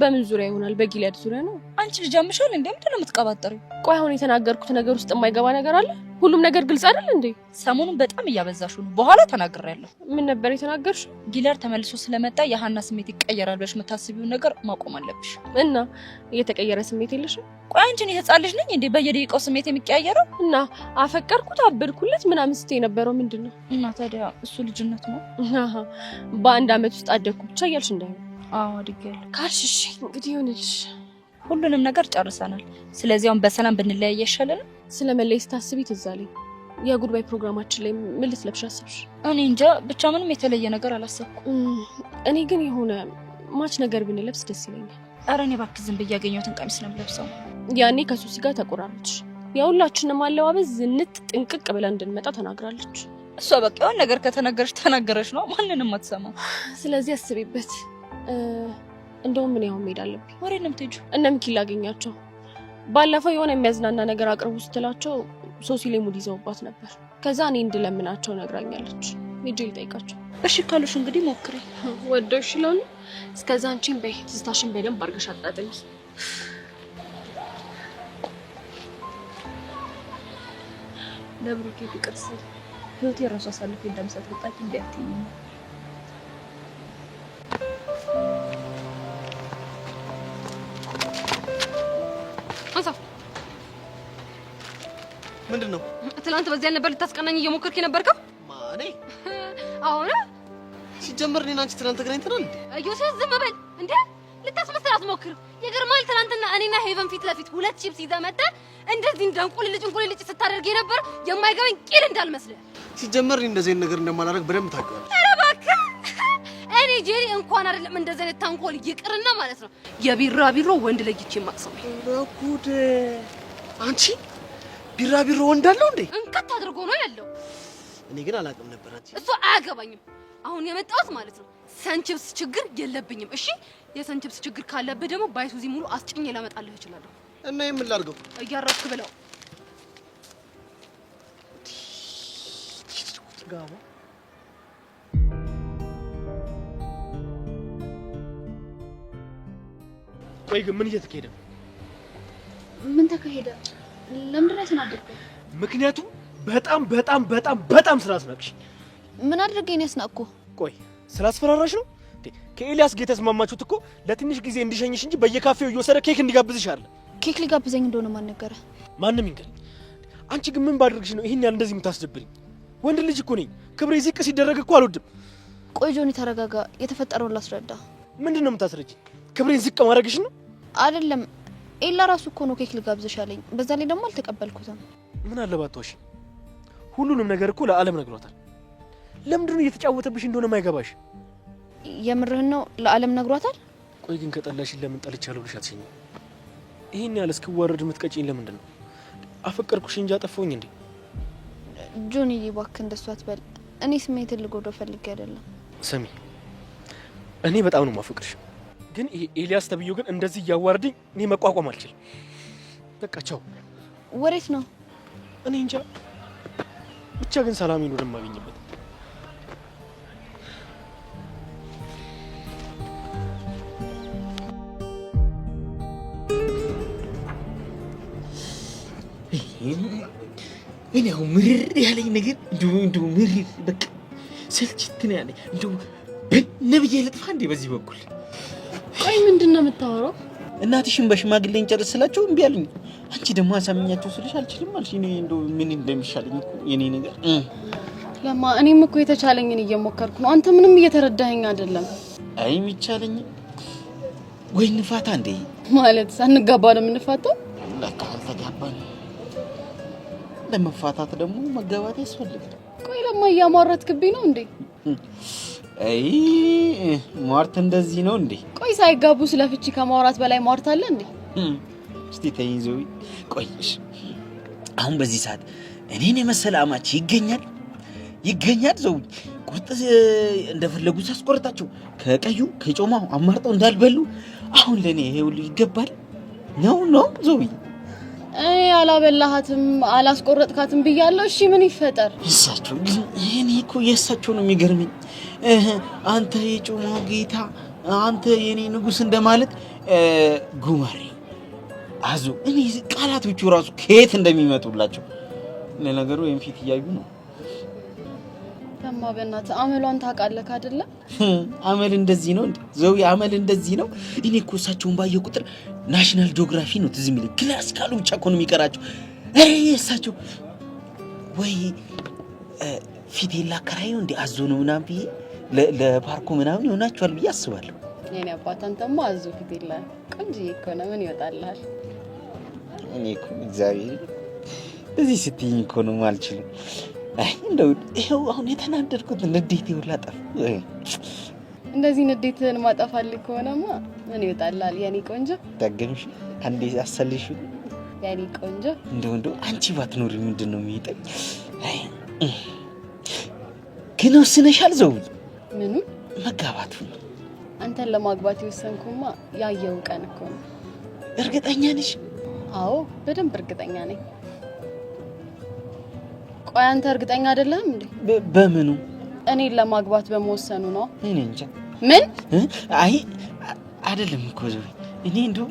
በምን ዙሪያ ይሆናል? በጊልያድ ዙሪያ ነው። አንቺ ልጅ አምሻል እንዴ? ምንድን ነው የምትቀባጠሪው? ቆይ አሁን የተናገርኩት ነገር ውስጥ የማይገባ ነገር አለ? ሁሉም ነገር ግልጽ አይደል እንዴ? ሰሞኑን በጣም እያበዛሽው ነው። በኋላ ተናግሬያለሁ። ምን ነበር የተናገርሽው? ጊልያድ ተመልሶ ስለመጣ የሃና ስሜት ይቀየራል ብለሽ የምታስቢውን ነገር ማቆም አለብሽ። እና እየተቀየረ ስሜት የለሽም? ቆይ አንቺ እኔ ህፃን ልጅ ነኝ እንዴ በየደቂቃው ስሜት የሚቀያየረው? እና አፈቀርኩት አበድኩለት ምናምን ስትይ የነበረው ምንድን ነው? እና ታዲያ እሱ ልጅነት ነው። በአንድ አመት ውስጥ አደግኩ ብቻ እያልሽ እንዳይሆን። አዎ አድጌያለሁ ካልሽ እሺ እንግዲህ ይሁንልሽ። ሁሉንም ነገር ጨርሰናል። ስለዚህ አሁን በሰላም ብንለያይ ይሻላል። ስለመለይ ስታስቢ ትዝ አለኝ። የጉድባይ ፕሮግራማችን ላይ ምን ልትለብሽ አሰብሽ? እኔ እንጃ ብቻ ምንም የተለየ ነገር አላሰብኩም። እኔ ግን የሆነ ማች ነገር ብንለብስ ደስ ይለኛል። ኧረ እኔ እባክህ ዝም ብዬ ያገኘሁትን ቀሚስ ነው የምለብሰው። ያኔ ከሱሲ ጋር ተቆራረች። የሁላችንም አለባበስ ዝንጥ ጥንቅቅ ብለን እንድንመጣ ተናግራለች። እሷ በቃ የሆነ ነገር ከተነገረች ነው። ማንንም አትሰማም። ስለዚህ አስቢበት። እንደውም ምን ያው መሄድ አለብኝ። ወሬ ነው የምትሄጂው? እነ ሚኪ ላገኛቸው። ባለፈው የሆነ የሚያዝናና ነገር አቅርቡ ስትላቸው ሶሲ ላይ ሙድ ይዘውባት ነበር። ከዛ እኔ እንድለምናቸው ነግራኛለች። ሂጅ ልጠይቃቸው። እሺ ካሉሽ እንግዲህ ሞክሪ። ወደው ይችላል። እስከዛ አንቺን በይ ትዝታሽን በደንብ አድርገሽ አጣጥሚ። ለብሩኬ ፍቅር ስል ህይወቴ ራሱ አሳልፌ እንደምሰጥ ወጣት እንዲያትኝ ምንድን ነው? ትናንት በዚያ ነበር ልታስቀናኝ እየሞከርክ የነበርከው? ማኔ አሁን ሲጀመር እኔና አንቺ ትናንት ተገናኝተናል እንዴ? ዮሴፍ ዝም በል እንዴ! ልታስመስል አትሞክር። ይገርማል። ትናንትና እኔና ሄቨን ፊት ለፊት 2 ቺፕስ ይዘህ መጥተህ እንደዚህ እንቁልልጭ ስታደርግ የነበር የማይገባኝ ቂል እንዳልመስልህ። ሲጀመር እንደዚህ አይነት ነገር እንደማላደርግ በደንብ ታውቂያለሽ። ኧረ እባክህ እኔ ጄሪ እንኳን አይደለም እንደዚህ አይነት ታንኮል ይቅርና ማለት ነው የቢራቢሮ ወንድ ለይቼ ማቅሰው። ጉድ! አንቺ ቢራቢሮ ወንድ አለው እንዴ? እንከት አድርጎ ነው ያለው። እኔ ግን አላውቅም ነበር። አንቺ እሱ አያገባኝም። አሁን የመጣሁት ማለት ነው ሰንችብስ ችግር የለብኝም። እሺ የሰንችብስ ችግር ካለብህ ደግሞ ባይሱዚ ሙሉ አስጭኜ ላመጣልህ እችላለሁ። እና የምን ላድርገው? እያረፍክ ብለው ጋባ ቆይ ግን ምን እየተካሄደ ነው? ምን ተካሄደ? ለምንድን ነው የተናደድከው? ምክንያቱም በጣም ስላስናቅሽ። ምን አድርገኝ ያስናቅኩ? ቆይ ስላስፈራራሽ ነው? ከኤልያስ ጋር የተስማማችሁት እኮ ለትንሽ ጊዜ እንዲሸኝሽ እንጂ በየካፌው እየወሰደ ኬክ እንዲጋብዝሽ አለ። ኬክ ሊጋብዘኝ እንደሆነ ማን ነገረ? ማንም ይንገር። አንቺ ግን ምን ባድርግሽ ነው ይሄን ያህል እንደዚህ የምታስደብልኝ? ወንድ ልጅ እኮ ነኝ። ክብሬ ዝቅ ሲደረግ እኮ አልወድም። ቆይ ጆኒ ተረጋጋ፣ የተፈጠረውን ላስረዳ። ምንድነው የምታስረጂ? ክብሬን ዝቅ ማድረግሽ ነው? አይደለም፣ ኤላ ራሱ እኮ ነው ኬክ ልጋብዝሽ አለኝ። በዛ ላይ ደግሞ አልተቀበልኩትም። ምን አለባት ዋሽ? ሁሉንም ነገር እኮ ለዓለም ነግሯታል። ለምንድነው እየተጫወተብሽ እንደሆነ ማይገባሽ? የምርህን ነው? ለዓለም ነግሯታል? ቆይ ግን ከጠላሽን ለምን ጠልቻለሁ ብለሽ አትሸኝ? ይሄን ያህል እስክዋረድ የምትቀጪኝ ለምንድን ነው? አፈቀርኩሽ እንጂ አጠፋሁኝ እንዴ? ጆኒ እባክህ እንደሱ አትበል። እኔ ስሜትን ልጎዳው ፈልጌ አይደለም። ስሚ፣ እኔ በጣም ነው ማፈቅርሽ፣ ግን ይሄ ኤልያስ ተብዮ ግን እንደዚህ እያዋረደኝ እኔ መቋቋም አልችልም። በቃ ቻው። ወዴት ነው? እኔ እንጃ፣ ብቻ ግን ሰላም ይኑር የማገኝበት። እኔ አሁን ምርር ያለኝ ነገር እንደው ምርር በቃ ሰልችት ነው ያለኝ። እንደው በነብዬ ልጥፋ እንዴ በዚህ በኩል? ቆይ ምንድነው የምታወራው? እናትሽን በሽማግሌ እንጨርስላቸው እምቢ አሉኝ። አንቺ ደግሞ አሳምኛቸው ስልሽ አልችልም አልሽ። እኔ እንደው ምን እንደሚሻለኝ እኮ የኔ ነገር ለማ እኔም እኮ የተቻለኝን እየሞከርኩ ነው። አንተ ምንም እየተረዳኸኝ አይደለም። አይ የሚቻለኝ ወይ ንፋታ እንዴ ማለት ሳንጋባ ነው የምንፋታው? ለካ አልተጋባን። ለመፋታት ደግሞ መጋባት ያስፈልጋል። ቆይ ለማ እያሟረትክብኝ ነው እንዴ? አይ ሟርት እንደዚህ ነው እንዴ? ቆይ ሳይጋቡ ስለፍቺ ከማውራት በላይ ሟርት አለ እንዴ? እስቲ ተይዘው ቆይሽ። አሁን በዚህ ሰዓት እኔን የመሰለ አማች ይገኛል ዘው ቁርጥ እንደፈለጉ ሳስቆርጣቸው ከቀዩ ከጮማው አማርጠው እንዳልበሉ አሁን ለኔ ይሄ ሁሉ ይገባል ነው ዘው አላበላሃትም አላስቆረጥካትም ብያለሁ። እሺ ምን ይፈጠር? እሳቸው ግን እኔ እኮ የእሳቸው ነው የሚገርመኝ። አንተ የጮማው ጌታ፣ አንተ የኔ ንጉስ እንደማለት ጉማሬ አዙ። እኔ ቃላቶቹ ራሱ ከየት እንደሚመጡላቸው ለነገሩ ወይም ፊት እያዩ ነው። ለማ በእናትህ አመሏን ታውቃለህ አይደለ? አመል እንደዚህ ነው እንዴ? ዘው አመል እንደዚህ ነው። እኔ እኮ እሳቸውን ባየሁ ቁጥር ናሽናል ጂኦግራፊ ነው ትዝ የሚለኝ። ክላስ ካሉ ብቻ እኮ ነው የሚቀራቸው። እሳቸው ወይ ፊት ላከራዩ እንዴ አዞ ነው ምናምን ብዬ ለፓርኩ ምናምን ይሆናቸዋል ብዬ አስባለሁ። የኔ አባት አንተማ አዞ ፊት የለ ቆንጆዬ እኮ ነው። ምን ይወጣልሃል? እኔ እኮ እግዚአብሔር እዚህ ስትይኝ እኮ ነው ማልችልም። አይ እንደው ይሄው አሁን የተናደድኩት ንዴት ይወላጣል። እንደዚህ ንዴትን ማጠፋልህ ከሆነማ ምን ይወጣልሃል? የኔ ቆንጆ ደግምሽ አንዴ አሰልሽ የኔ ቆንጆ። እንደው አንቺ ባትኖሪ ምንድነው የሚጠኝ? አይ ግን ወስነሻል ዘው? ምኑ? መጋባቱ። አንተን ለማግባት የወሰንኩማ ያየው ቀን እኮ ነው። እርግጠኛ ነሽ? አዎ በደንብ እርግጠኛ ነኝ። ቆይ አንተ እርግጠኛ አይደለህም እንዴ? በምኑ? እኔን ለማግባት በመወሰኑ ነው። እኔ እንጃ። ምን? አይ አይደለም እኮ ዘው። እኔ እንደው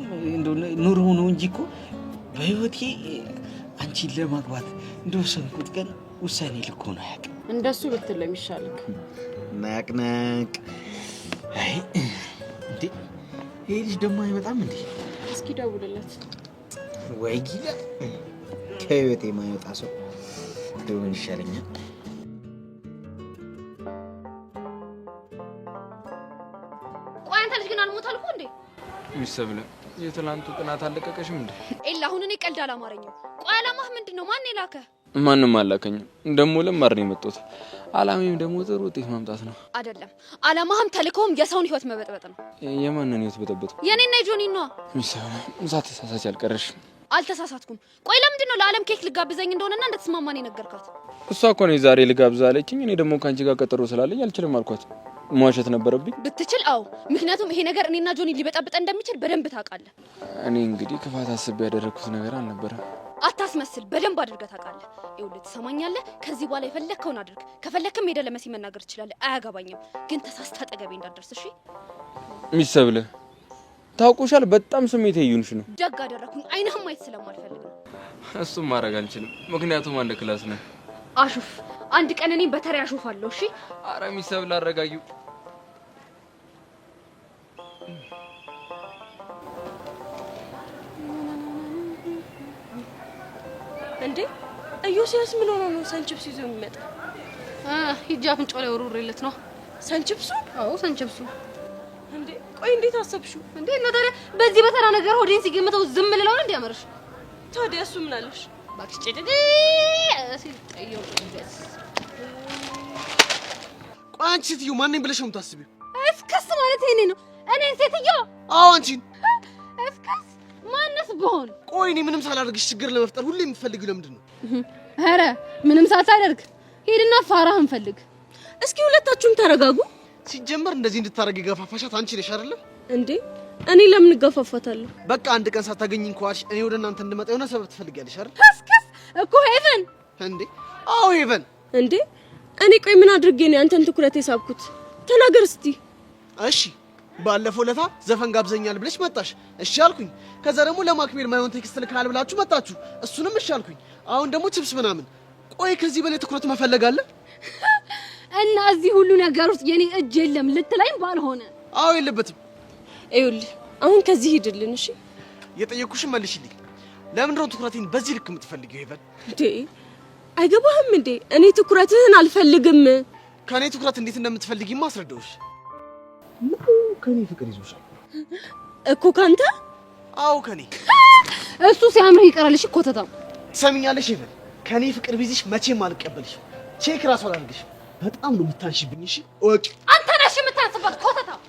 ኑሮ ነው እንጂ እኮ በህይወቴ አንቺን ለማግባት እንደወሰንኩት ቀን ውሳኔ ልኮ ነው ያውቅ። እንደሱ ብትል ለሚሻልክ ናቅናቅ። አይ እንዴ ይሄ ልጅ ደግሞ አይመጣም እንዴ? እስኪ ደውልለት። ወይ ጊዜ ከህይወቴ የማይወጣ ሰው ምን ይሻለኛል? ቆይ አንተ ልጅ ግን አልሞት አልኩ እንዴ? ሚሰብለ የትላንቱ ቅናት አለቀቀሽም እንዴ? ኤላ አሁን እኔ ቀልድ አላማረኝም። ቆይ አላማህ ምንድነው? ማን የላከ? ማንም አላከኝም። ደሞ ለማር ነው የመጣሁት። አላማዬም ደግሞ ጥሩ ውጤት ማምጣት ነው። አይደለም አላማህም ተልከውም የሰውን ህይወት መበጥበጥ ነው። የማንን ህይወት በጠበጥኩ? የኔና የጆኒ ነው። ሚሰብለ ሳትሳሳች አልቀረሽም። አልተሳሳትኩም። ቆይ ለምንድነው ለዓለም ኬክ ልጋብዘኝ እንደሆነና እንደተስማማን የነገርካት? እሷ እኮ ነው ዛሬ ልጋብዛ አለችኝ። እኔ ደግሞ ካንቺ ጋር ቀጠሮ ስላለኝ አልችልም አልኳት። መዋሸት ነበረብኝ? ብትችል አዎ። ምክንያቱም ይሄ ነገር እኔና ጆኒ ሊበጣበጥ እንደሚችል በደንብ ታውቃለህ። እኔ እንግዲህ ክፋት አስቤ ያደረኩት ነገር አልነበረም። አታስመስል፣ በደንብ አድርገህ ታውቃለህ። ይኸውልህ ትሰማኛለህ? ከዚህ በኋላ የፈለከውን አድርግ። ከፈለክም ሄደህ ለመሲ መናገር ትችላለህ። አያገባኝም። ግን ተሳስተህ አጠገቤ እንዳትደርስ እሺ? ሚሰብለ ታውቁሻል፣ በጣም ስሜት ይዩንሽ ነው። ደግ አደረኩኝ። አይንህም ማየት ስለማልፈልግ ነው። እሱም ማድረግ አልችልም፣ ምክንያቱም አንድ ክላስ ነን። አሹፍ፣ አንድ ቀን እኔም በተራ አሹፋለሁ። እሺ? ኧረ ሚሰብለ አረጋጊው። እንዴ ኢዮስያስ ምን ሆኖ ነው ሰንችፕስ ይዞ የሚመጣ? ሂጂ አፍንጫው ላይ ወሩሬለት ነው። ሰንችፕሱ? አዎ ሰንችፕሱ። እንዴ ቆይ እንዴት አሰብሽው? እንዴ ነው ታዲያ በዚህ በተራ ነገር ሆዴን ሲገምተው ዝም ልለው ነው እንዲያመርሽ? ታዲያ እሱ ምን አለሽ? ባክሽ ጨደደ ሲጠየው ደስ አንቺ ሴትዮ ማንንም ብለሽ ነው የምታስቢው? እስከስ ማለት ይሄኔ ነው። እኔ ሴትዮ? አዎ አንቺን። እስከስ ማንስ በሆን? ቆይ እኔ ምንም ሳላደርግሽ ችግር ለመፍጠር ሁሌ የምትፈልጊው ለምንድን ነው? ኧረ ምንም ሳታደርግ ሄድና ፋራህን ፈልግ። እስኪ ሁለታችሁም ተረጋጉ። ሲጀመር እንደዚህ እንድታረግ የገፋፋሻት አንቺ ነሽ አይደለ? እንዴ እኔ ለምን እገፋፋታለሁ? በቃ አንድ ቀን ሳታገኝኝ ከዋልሽ እኔ ወደ እናንተ እንድመጣ የሆነ ሰበብ ትፈልጊያለሽ አይደል? እስከስ እኮ ሄቨን። እንዴ አዎ ሄቨን። እንዴ እኔ ቆይ ምን አድርጌ ነው አንተን ትኩረት የሳብኩት? ተናገር እስቲ። እሺ ባለፈው ለታ ዘፈን ጋብዘኛል ብለሽ መጣሽ። እሺ አልኩኝ። ከዛ ደግሞ ለማክቤል ማይሆን ቴክስት ልካል ብላችሁ መጣችሁ። እሱንም እሺ አልኩኝ። አሁን ደግሞ ቺፕስ ምናምን። ቆይ ከዚህ በላይ ትኩረት መፈለግ አለ? እና እዚህ ሁሉ ነገር ውስጥ የኔ እጅ የለም ልትለኝ ባልሆነ። አዎ የለበትም። ይኸውልህ አሁን ከዚህ ሂድልን። እሺ የጠየኩሽን መልሽልኝ። ለምንድን ነው ትኩረቴን በዚህ ልክ የምትፈልጊው ሄቨን? እንዴ አይገባህም እንዴ? እኔ ትኩረትህን አልፈልግም። ከኔ ትኩረት እንዴት እንደምትፈልጊማ አስረዳውሽ። ከኔ ፍቅር ይዞሻል እኮ ካንተ? አዎ ከኔ። እሱ ሲያምር ይቀራልሽ ኮተታው። ትሰሚኛለሽ ሄቨን? ከኔ ፍቅር ቢዝሽ መቼም አልቀበልሽ። ቼክ ራስ አላልግሽ። በጣም ነው የምታንሽብኝ። እሺ ወቂ አንተ ነሽ የምታንስበት ኮተታው።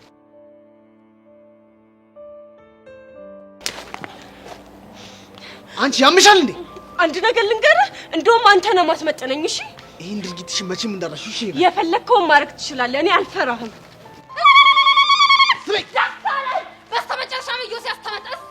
አንቺ ያምሻል እንዴ? አንድ ነገር ልንገርህ፣ እንደውም አንተ ነው ማስመጠነኝ። እሺ ይሄን ድርጊትሽ መቼም እንዳረሽ። እሺ የፈለግከውን ማድረግ ትችላለህ። እኔ አልፈራህም። በስተመጨረሻም ኢዮስያስ ተመለሰ።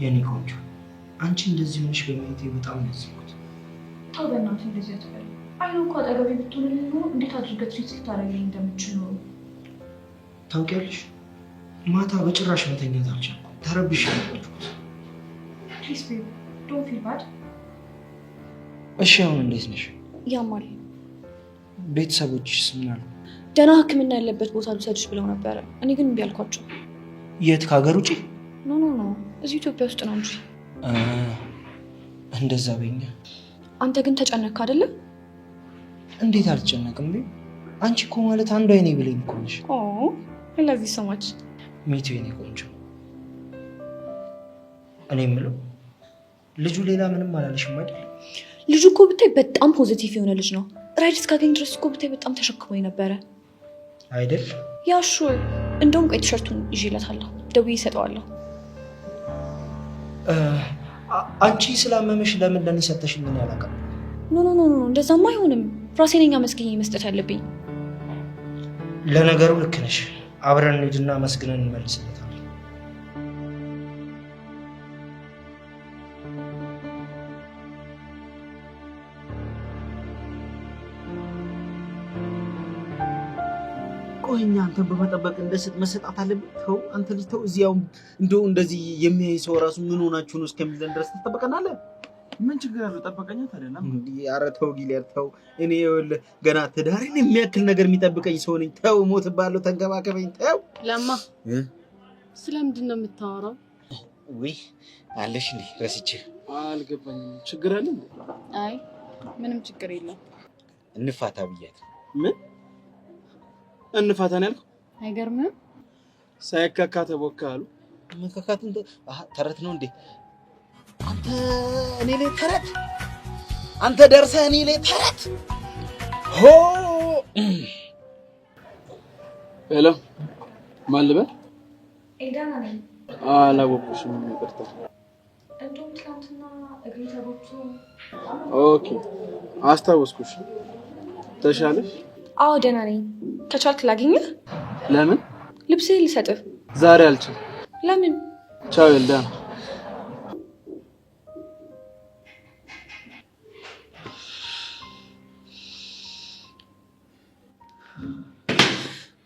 የኔ ቆንጆ አንቺ እንደዚህ ሆነሽ በማየቴ በጣም ነው ያዘንኩት። ተው በእናትህ እንደዚህ አትበል። አይኑ እኮ አጠገቤ ብትሆንልኝ ኖሮ እንዴት አድርገህ ትሪት ልታደርገኝ እንደምችል ነው። ታውቂያለሽ ማታ በጭራሽ መተኛት አልቻልኩም። ተረብሼ ነበር። ፕሊዝ ቤቢ ዶንት ፊል ባድ። እሺ አሁን እንዴት ነሽ? ያማል። ቤተሰቦችሽ ምን አሉ? ደህና ሕክምና ያለበት ቦታ ልውሰድሽ ብለው ነበረ። እኔ ግን እምቢ አልኳቸው። የት? ከሀገር ውጪ? ኖ ኖ ኖ እዚህ ኢትዮጵያ ውስጥ ነው እንጂ። እንደዛ በኛ። አንተ ግን ተጨነቅክ አይደለ? እንዴት አልተጨነቅም? አንቺ እኮ ማለት አንዱ አይኔ ብለኝ እኮ ነሽ። ኦ አይ ላቭ ዩ ሶ ማች። ሚቱ የኔ ቆንጆ። እኔ የምለው ልጁ ሌላ ምንም አላለሽም አይደል? ልጁ እኮ ብታይ በጣም ፖዚቲቭ የሆነ ልጅ ነው። ራይድ እስካገኝ ድረስ እኮ ብታይ በጣም ተሸክሞኝ ነበረ አይደል? ያ ሹር። እንደውም ቆይ ቲሸርቱን ይዤለታለሁ፣ ደውዬ እሰጠዋለሁ። አንቺ ስላመመሽ ለምን ለኔ ሰተሽኝ? ምን ያላቀም? ኖ ኖ ኖ ኖ እንደዛማ አይሆንም። ራሴ ነኝ አመስግኜ መስጠት ያለብኝ። ለነገሩ ልክ ነሽ። አብረን እንሂድና መስግነን እንመልስለታለን። ቆይ እኛ አንተን በመጠበቅ እንደስጥ መሰጣት አለብን? ተው አንተ ልጅ ተው። እዚያው እንደው እንደዚህ የሚያይ ሰው ራሱ ምን ሆናችሁ ነው እስከሚለን ድረስ ትጠበቀናለህ? ምን ችግር አለው? ጠበቀኛ ታዲያ ነው እንዴ? ኧረ ተው ጊሊያር ተው። እኔ ይኸውልህ ገና ትዳሬን የሚያክል ነገር የሚጠብቀኝ ሰው ነኝ። ተው እሞትብሃለሁ፣ ተንከባከበኝ። ተው ለማ ስለምንድን ነው የምታወራው? ወይ አለሽ እንዴ? ረስቼ አልገባኝም። ችግር አለ እንዴ? አይ ምንም ችግር የለም። እንፋታ ብያት። ምን እንፋታን ያልከው? አይገርምም? ሳይካካ ተቦካ አሉ። መካካት ተረት ነው እንዴ? አንተ እኔ ላይ ተረት፣ አንተ ደርሰህ እኔ ላይ ተረት። ሆ ሄሎ፣ ማን ልበል? ኤዳና ነኝ። አላወኩሽም። ይቅርታ። እንደውም ትናንትና እግሬ ተቦቶ ኦኬ አስታወስኩሽ። ተሻለሽ? አዎ ደህና ነኝ። ከቻልክ ላግኝህ? ለምን? ልብሴ ልሰጥህ። ዛሬ አልችልም። ለምን? ቻው ኤልዳና።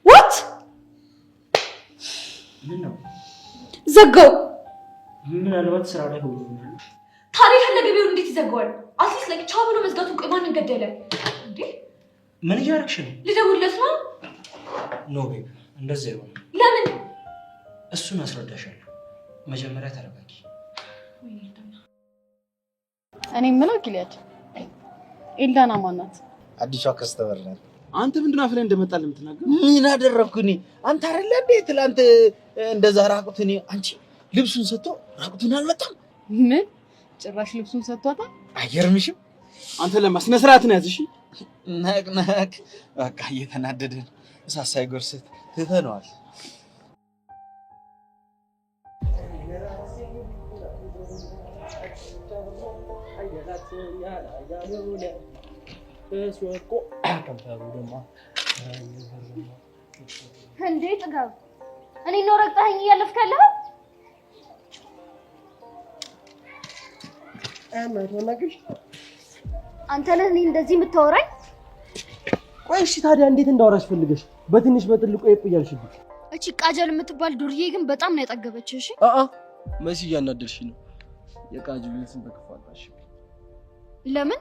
ዋት ዘጋው። ምናልባት ስራ ላይ ሆኖ ታዲያ ፈለገ ቢሆን እንዴት ይዘጋዋል? አትሊስት ላይ ቻው ብሎ መዝጋቱን ቆይ ማንን ገደለ እንዴ? ምን እያደረግሽ ነው? ልደውልለት ነው? ኖ ቤብ፣ እንደዚህ አይሆንም። ለምን? እሱን አስረዳሻለሁ። መጀመሪያ ተረጋጊ። እኔ የምለው ጊልያድ ኤልዳና ማናት? አዲሷ ከስተመር ናት። አንተ ምንድን ነው አፍ ላይ እንደመጣልህ የምትናገር? ምን አደረኩ እኔ? አንተ አይደለ እንዴ ትላንት እንደዛ ራቁትን አንቺ ልብሱን ሰጥቶ ራቁቱን አልመጣም? ምን ጭራሽ ልብሱን ሰጥቷታል? አይገርምሽም? አንተ ለማስነ ስርዓት ነው ያዝሽ። ነቅ በቃ እየተናደደን እሳት ሳይጎርሰት ትተነዋል። እንዴ ጥጋብ፣ እኔ ነው ረግጠኸኝ እያለፍክ ያለኸው? አንተ ነህ እኔ እንደዚህ የምታወራኝ? ቆይ እሺ ታዲያ እንዴት እንዳወራሽ ፈልገሽ በትንሽ በትልቁ እያልሽብኝ? እቺ ቃጀል የምትባል ዱርዬ ግን በጣም ነው ያጠገበችሽ። እሺ መሲ እያናደድሽ ነው። የቃጀልን ስም በክፉ አጣሽ። ለምን?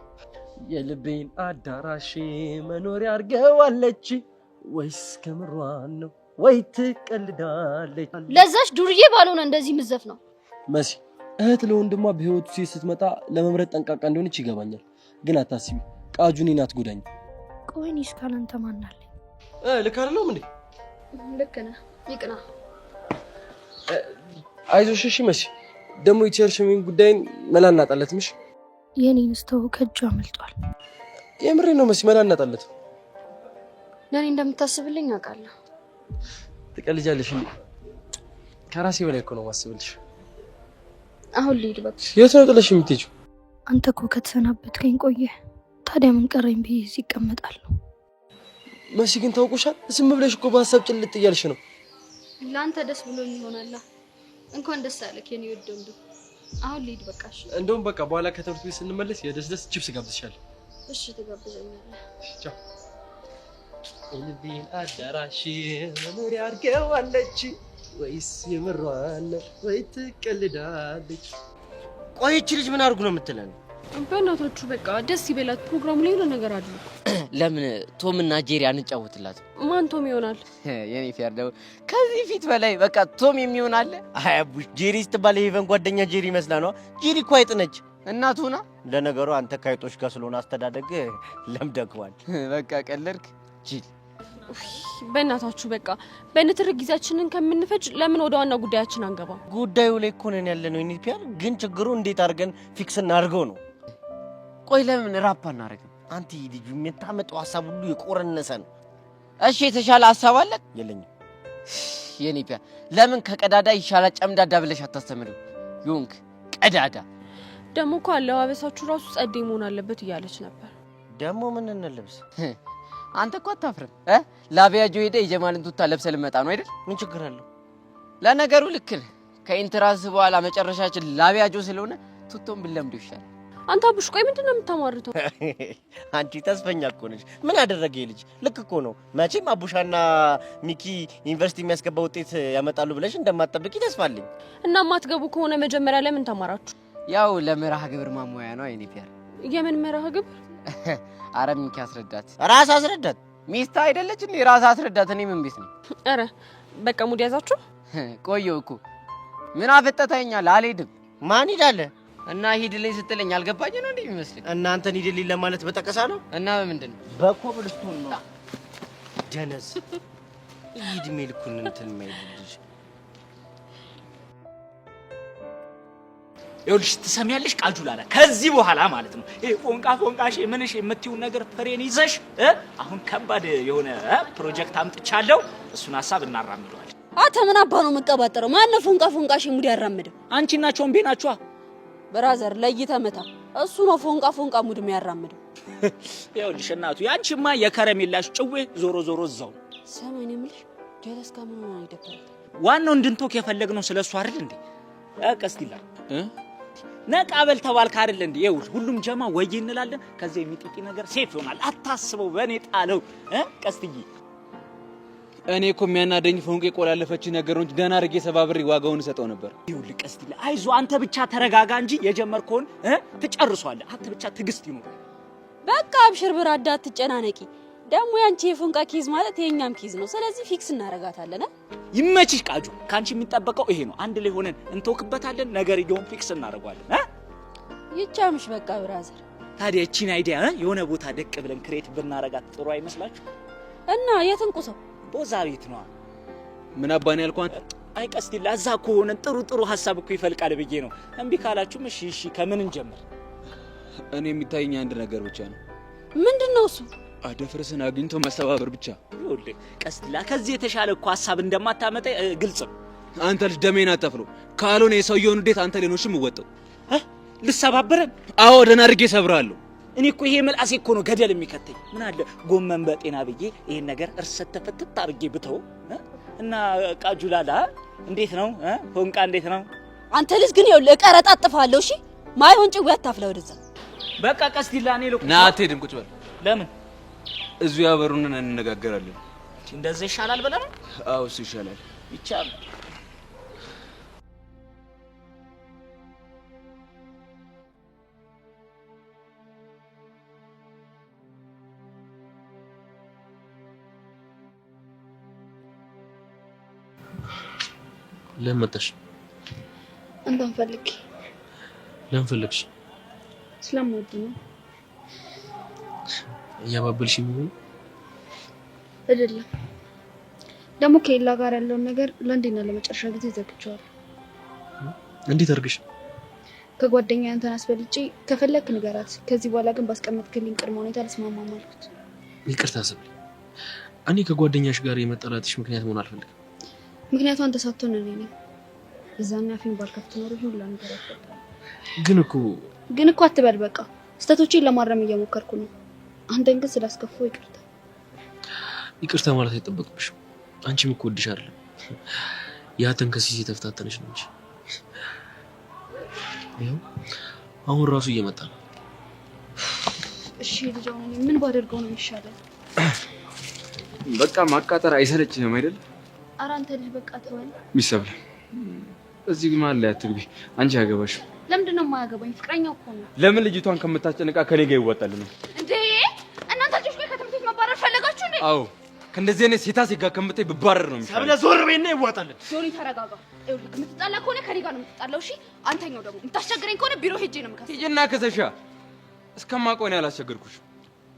የልቤን አዳራሽ መኖሪያ አድርገዋለች ወይስ ከምሯን ነው ወይ ትቀልዳለች? ለዛች ዱርዬ ባልሆነ እንደዚህ ምዘፍ ነው መሲ። እህት ለወንድሟ በህይወቱ ስትመጣ ለመምረጥ ጠንቃቃ እንደሆነች ይገባኛል። ግን አታስቢ፣ ቃጁ እኔን አትጎዳኝ። ቆይ እኔስ ካላንተ ማን አለኝ? ልክ አይደለም እንዴ? ልክ ነህ። ይቅና። አይዞሽ እሺ መሲ። ደግሞ የቸርሽሚን ጉዳይን መላ እናጣለትም። እሺ የኔን ስተው ከእጁ አመልጧል። የምሬን ነው መሲ፣ መላ እናጣለት። ለኔ እንደምታስብልኝ አውቃለሁ። ትቀልጃለሽ እንዴ? ከራሴ በላይ እኮ ነው ማስብልሽ። አሁን ልሂድ በቃ። የት ነው ጥለሽ የምትሄጂው? አንተ እኮ ከተሰናበትከኝ ቆየ። ታዲያ ምን ቀረኝ ብዬ ይቀመጣል ነው። መሲ ግን ታውቁሻል፣ ዝም ብለሽ እኮ በሀሳብ ጭልጥ እያልሽ ነው። ለአንተ ደስ ብሎኝ ይሆናል። እንኳን ደስ አለክ የኔ ውድ ወንድም። አሁን ልሂድ በቃ። እሺ እንደውም በቃ በኋላ ከትምህርት ቤት ስንመለስ የደስ ቺፕስ ጋብዝሻለሁ። እሺ ትጋብዘኛለህ። ቻው። የልቤን አዳራሽ መኖሪያ አድርገዋለች ወይስ የምሯን ወይ ትቀልዳለች? ቆይ እቺ ልጅ ምን አድርጉ ነው የምትለን? በእናታችሁ በቃ ደስ ይበላት። ፕሮግራሙ ላይ የሆነ ነገር አድርጉ። ለምን ቶም እና ጄሪ አንጫወትላት? ማን ቶም ይሆናል? የኔ ፊያርደው ከዚህ ፊት በላይ በቃ ቶም የሚሆን አለ? አይ አቡሽ፣ ጄሪ ስትባል የሄቨን ጓደኛ ጄሪ መስላ ነው። ጄሪ እኮ አይጥ ነች። እናቱና ለነገሩ አንተ ከአይጦች ጋር ስለሆነ አስተዳደግ ለምደክዋል። በቃ ቀለድክ ጂል። በእናታችሁ በቃ በንትርክ ጊዜያችንን ከምንፈጅ ለምን ወደ ዋና ጉዳያችን አንገባም? ጉዳዩ ላይ እኮ ነን ያለነው። የኔ ፒያር ግን ችግሩ እንዴት አድርገን ፊክስ እናድርገው ነው። ቆይ ለምን ራፕ አናደርግም? አንተ ልጅ የምታመጣው ሀሳብ ሁሉ የቆረነሰ ነው። እሺ የተሻለ ሀሳብ አለ? የለኝም። የኔ ፒያር ለምን ከቀዳዳ ይሻላል ጨምዳዳ ብለሽ አታስተምሪው? ዩንክ ቀዳዳ ደግሞ እኮ አለባበሳችሁ ራሱ ጸዴ መሆን አለበት እያለች ነበር። ደግሞ ምን እንለብስ? አንተ እኮ አታፍርም? ላቢያጆ ሄደ የጀማልን ቱታ ለብሰ ልመጣ ነው አይደል? ምን ችግር አለው? ለነገሩ ልክ ነህ። ከኢንትራንስ በኋላ መጨረሻችን ላቢያጆ ስለሆነ ቱቶን ብለምዶ ይሻላል። አንተ አቡሽ ቆይ ምንድነው የምታማርተው? አንቺ ተስፈኛ እኮ ነሽ። ምን አደረገ ልጅ? ልክ እኮ ነው። መቼም አቡሻና ሚኪ ዩኒቨርሲቲ የሚያስገባ ውጤት ያመጣሉ ብለሽ እንደማትጠብቂ ተስፋለኝ። እና ማትገቡ ከሆነ መጀመሪያ ለምን ተማራችሁ? ያው ለመርሃ ግብር ማሟያ ነው። አይኔ ፒያር የምን መርሃ ግብር? አረ ሚኪ አስረዳት። ራስ አስረዳት። ሚስት አይደለች እንዴ? ራስ አስረዳት። እኔ ምን ቤት ነው? አረ በቃ ሙድ ያዛችሁ። ቆየው እኮ ምን አፈጠታኛል? አልሄድም። ማን ሄዳለ? እና ሂድልኝ ስትለኝ አልገባኝ ነው እንዴ የሚመስልኝ? እናንተን ሂድልኝ ለማለት በጠቀሳ ነው? እና በምንድን ነው? በኮብልስቶን ነው። ደነዝ ይድሜ ልኩን እንትን ማይልጅ ይኸውልሽ ትሰሚያለሽ? ቃጁላላ ከዚህ በኋላ ማለት ነው ይሄ ፎንቃ ፎንቃሽ ምንሽ የምትይው ነገር ፍሬን ይዘሽ አሁን ከባድ የሆነ ፕሮጀክት አምጥቻለሁ። እሱን ሐሳብ እናራምደዋለን። አንተ ምን አባ ነው መቀባጠረው? ማን ነው ፎንቃ ፎንቃሽ ሙድ ያራምደው? አንቺና ቾምቤ ናችኋ። ብራዘር ለይተህ መታ። እሱ ነው ፎንቃ ሙድ የሚያራምደው። ይኸውልሽ እናቱ ያንቺማ የከረሜላሽ ጭዌ ዞሮ እዛው ሰማይ ነው የምልሽ። ጀለስ ከምን አይደበረ ዋናው እንድንቶክ የፈለግነው ስለሱ አይደል እንዴ? ቀስቲላ ነቃበል ተባልክ አይደል እንዴ? ይኸውልሽ ሁሉም ጀማ ወይ እንላለን። ከዚህ የሚጥቂ ነገር ሴፍ ይሆናል። አታስበው በእኔ ጣለው ቀስትዬ። እኔ እኮ የሚያናደኝ ፎንቄ ቆላለፈች ነገር እንጂ ደህና አድርጌ ሰባብሬ ዋጋውን ሰጠው ነበር። ይኸውልህ ቀስቲላ አይዞ አንተ ብቻ ተረጋጋ እንጂ የጀመርከውን ትጨርሷለህ። አንተ ብቻ ትግስት ይኑር። በቃ አብሽር ብራዳ አትጨናነቂ። ደግሞ ያንቺ የፎንቃ ኬዝ ማለት የኛም ኬዝ ነው። ስለዚህ ፊክስ እናረጋታለን። ይመችሽ ቃጁ። ካንቺ የሚጠበቀው ይሄ ነው። አንድ ላይ ሆነን እንተውክበታለን። ነገር ይሁን ፊክስ እናረጋለን። ይቻምሽ በቃ ብራዘር። ታዲያ እቺን አይዲያ የሆነ ቦታ ደቅ ብለን ክሬት ብናረጋት ጥሩ አይመስላችሁ? እና የትንቁሰው ቦዛ ቤት ነው። ምን አባን ያልኳን አይቀስቲላ እዛ እኮ ሆነን ጥሩ ሐሳብ እኮ ይፈልቃል ብዬ ነው። እምቢ ካላችሁም እሺ ከምን እንጀምር? እኔ የሚታየኝ አንድ ነገር ብቻ ነው። ምንድነው እሱ? አደፍርስን አግኝቶ መሰባበር ብቻ። ይኸውልህ ቀስቲላ ከዚህ የተሻለ እኮ ሐሳብ እንደማታመጣ ግልጽ ነው። አንተ ልጅ ደሜን አጠፍሎ ካልሆነ የሰውየውን እንዴት አንተ ለኖሽም ወጣው ልሰባበረን? አዎ ደህና አድርጌ ሰብራለሁ። እኔ እኮ ይሄ መልአሴ እኮ ነው ገደል የሚከተኝ። ምን አለ ጎመን በጤና ብዬ ይሄን ነገር እርሰት ተፈትት አድርጌ ብተው እና ቃጁላላ እንዴት ነው? ፎንቃ እንዴት ነው? አንተ ልጅ ግን ይኸውልህ እቀረጣጥፋለሁ። እሺ ማይሆን ጭው ያታፍለው ወደዛ። በቃ ቀስቲላ እኔ ልኩ ና አትሄድም። ቁጭ በል። ለምን? እዚሁ ያበሩንን እንነጋገራለን። እንደዛ ይሻላል ብለህ? አዎ እሱ ይሻላል። ይቻላል። ለምን መጣሽ? አንተን ፈልጌ። ለምን ፈለግሽ? ስለምወድ ነው። እያባበልሽ ነው አይደለም። ደግሞ ከሌላ ጋር ያለውን ነገር ለአንዴና ለመጨረሻ ጊዜ ዘግቼዋለሁ። እንዴት አድርገሽ? ከጓደኛዬ አንተን አስበልጬ ከፈለክ ንገራት። ከዚህ በኋላ ግን ባስቀመጥክልኝ ቅድመ ሁኔታ አልስማማም አልኩት። ይቅርታ ሰብሊ፣ እኔ ከጓደኛሽ ጋር የመጣላትሽ ምክንያት መሆን አልፈልግም። ምክንያቱ አንተ ሳትሆን እኔ ነኝ። እዛና አፌን ባልከፍት ኖሮ ሁሉ ነገር አፈጣ። ግን እኮ አትበል። በቃ ስህተቶቼን ለማረም እየሞከርኩ ነው። አንተን ግን ስላስከፋው ይቅርታ ማለት አይጠበቅብሽም። አንቺም እኮ ወድሽ አይደለም ያ ተንከሲስ የተፈታተነሽ ነው እንጂ። ይኸው አሁን ራሱ እየመጣ ነው። እሺ ልጅ አሁን ምን ባደርገው ነው የሚሻለው? በቃ ማቃጠር አይሰለችም አይደል? ኧረ አንተ ልጅ በቃ ተወል። ሚሰብል እዚህ ማን ላይ አትግቢ። አንቺ ያገባሽ ለምንድን ነው የማያገባኝ? ፍቅረኛው እኮ ነው። ለምን ልጅቷን ከምታስጨንቃ ከኔ ጋር ይወጣል ነው እንዴ? እናንተ ልጆች ጋር ከትምህርት ቤት መባረር ፈለጋችሁ እንዴ? አዎ ከእንደዚህ አይነት ሴታ ሴጋ ከምታይ ብባረር ነው የሚሻለው። ሰብለ ዞር በይና ይዋጣልን። ሶሪ ተረጋጋ። ይኸውልህ የምትጣላ ከሆነ ከኔ ጋር ነው የምትጣላው። እሺ አንተኛው ደግሞ የምታስቸግረኝ ከሆነ ቢሮ ሄጄ ነው የምከስህ። ሂጂና ከሰሻ እስከማውቀው ነው ያላስቸገርኩሽ።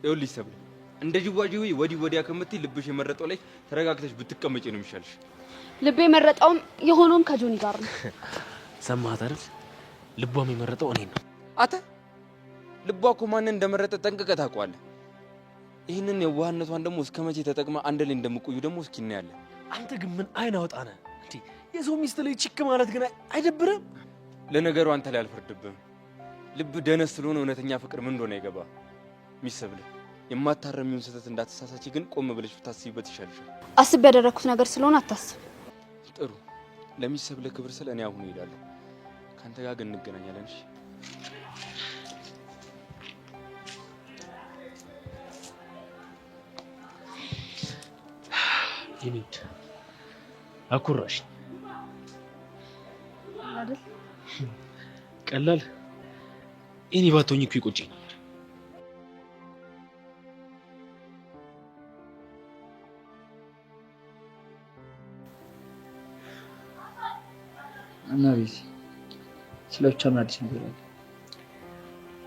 ይኸውልሽ ሰብለ እንደ ጅዋጅዊ ወዲህ ወዲያ ከምትይ ልብሽ የመረጠው ላይ ተረጋግተሽ ብትቀመጪ ነው የሚሻልሽ። ልቤ የመረጠውም የሆነውም ከጆኒ ጋር ነው። ሰማሃት አይደል? ልቧም የመረጠው እኔ ነው። አተ ልቧ እኮ ማንን እንደመረጠ ጠንቅቀህ ታውቀዋለህ። ይህንን የዋህነቷን ደግሞ እስከ መቼ ተጠቅማ አንድ ላይ እንደምቆዩ ደግሞ እስኪ እናያለን። አንተ ግን ምን አይን አውጣነ እንዴ? የሰው ሚስት ላይ ችክ ማለት ግን አይደብርም? ለነገሩ አንተ ላይ አልፈርድብህም። ልብ ደነስ ስለሆነ እውነተኛ ፍቅር ምን እንደሆነ አይገባ። ሚሰብል የማታረሚውን ስህተት እንዳትሳሳቺ ግን ቆም ብለሽ ብታስቢበት ይሻልሻል። አስብ ያደረኩት ነገር ስለሆነ አታስብ። ጥሩ ለሚሰብል ክብር ስለ እኔ አሁን እሄዳለሁ። ካንተ ጋር ግን እንገናኛለን። እሺ ይኒድ አኩራሽ አይደል? ቀላል እኔ ባቶኝ እኮ ይቆጨኝ። እና ቤት ስለ ብቻ ምን አዲስ ነገር አለ?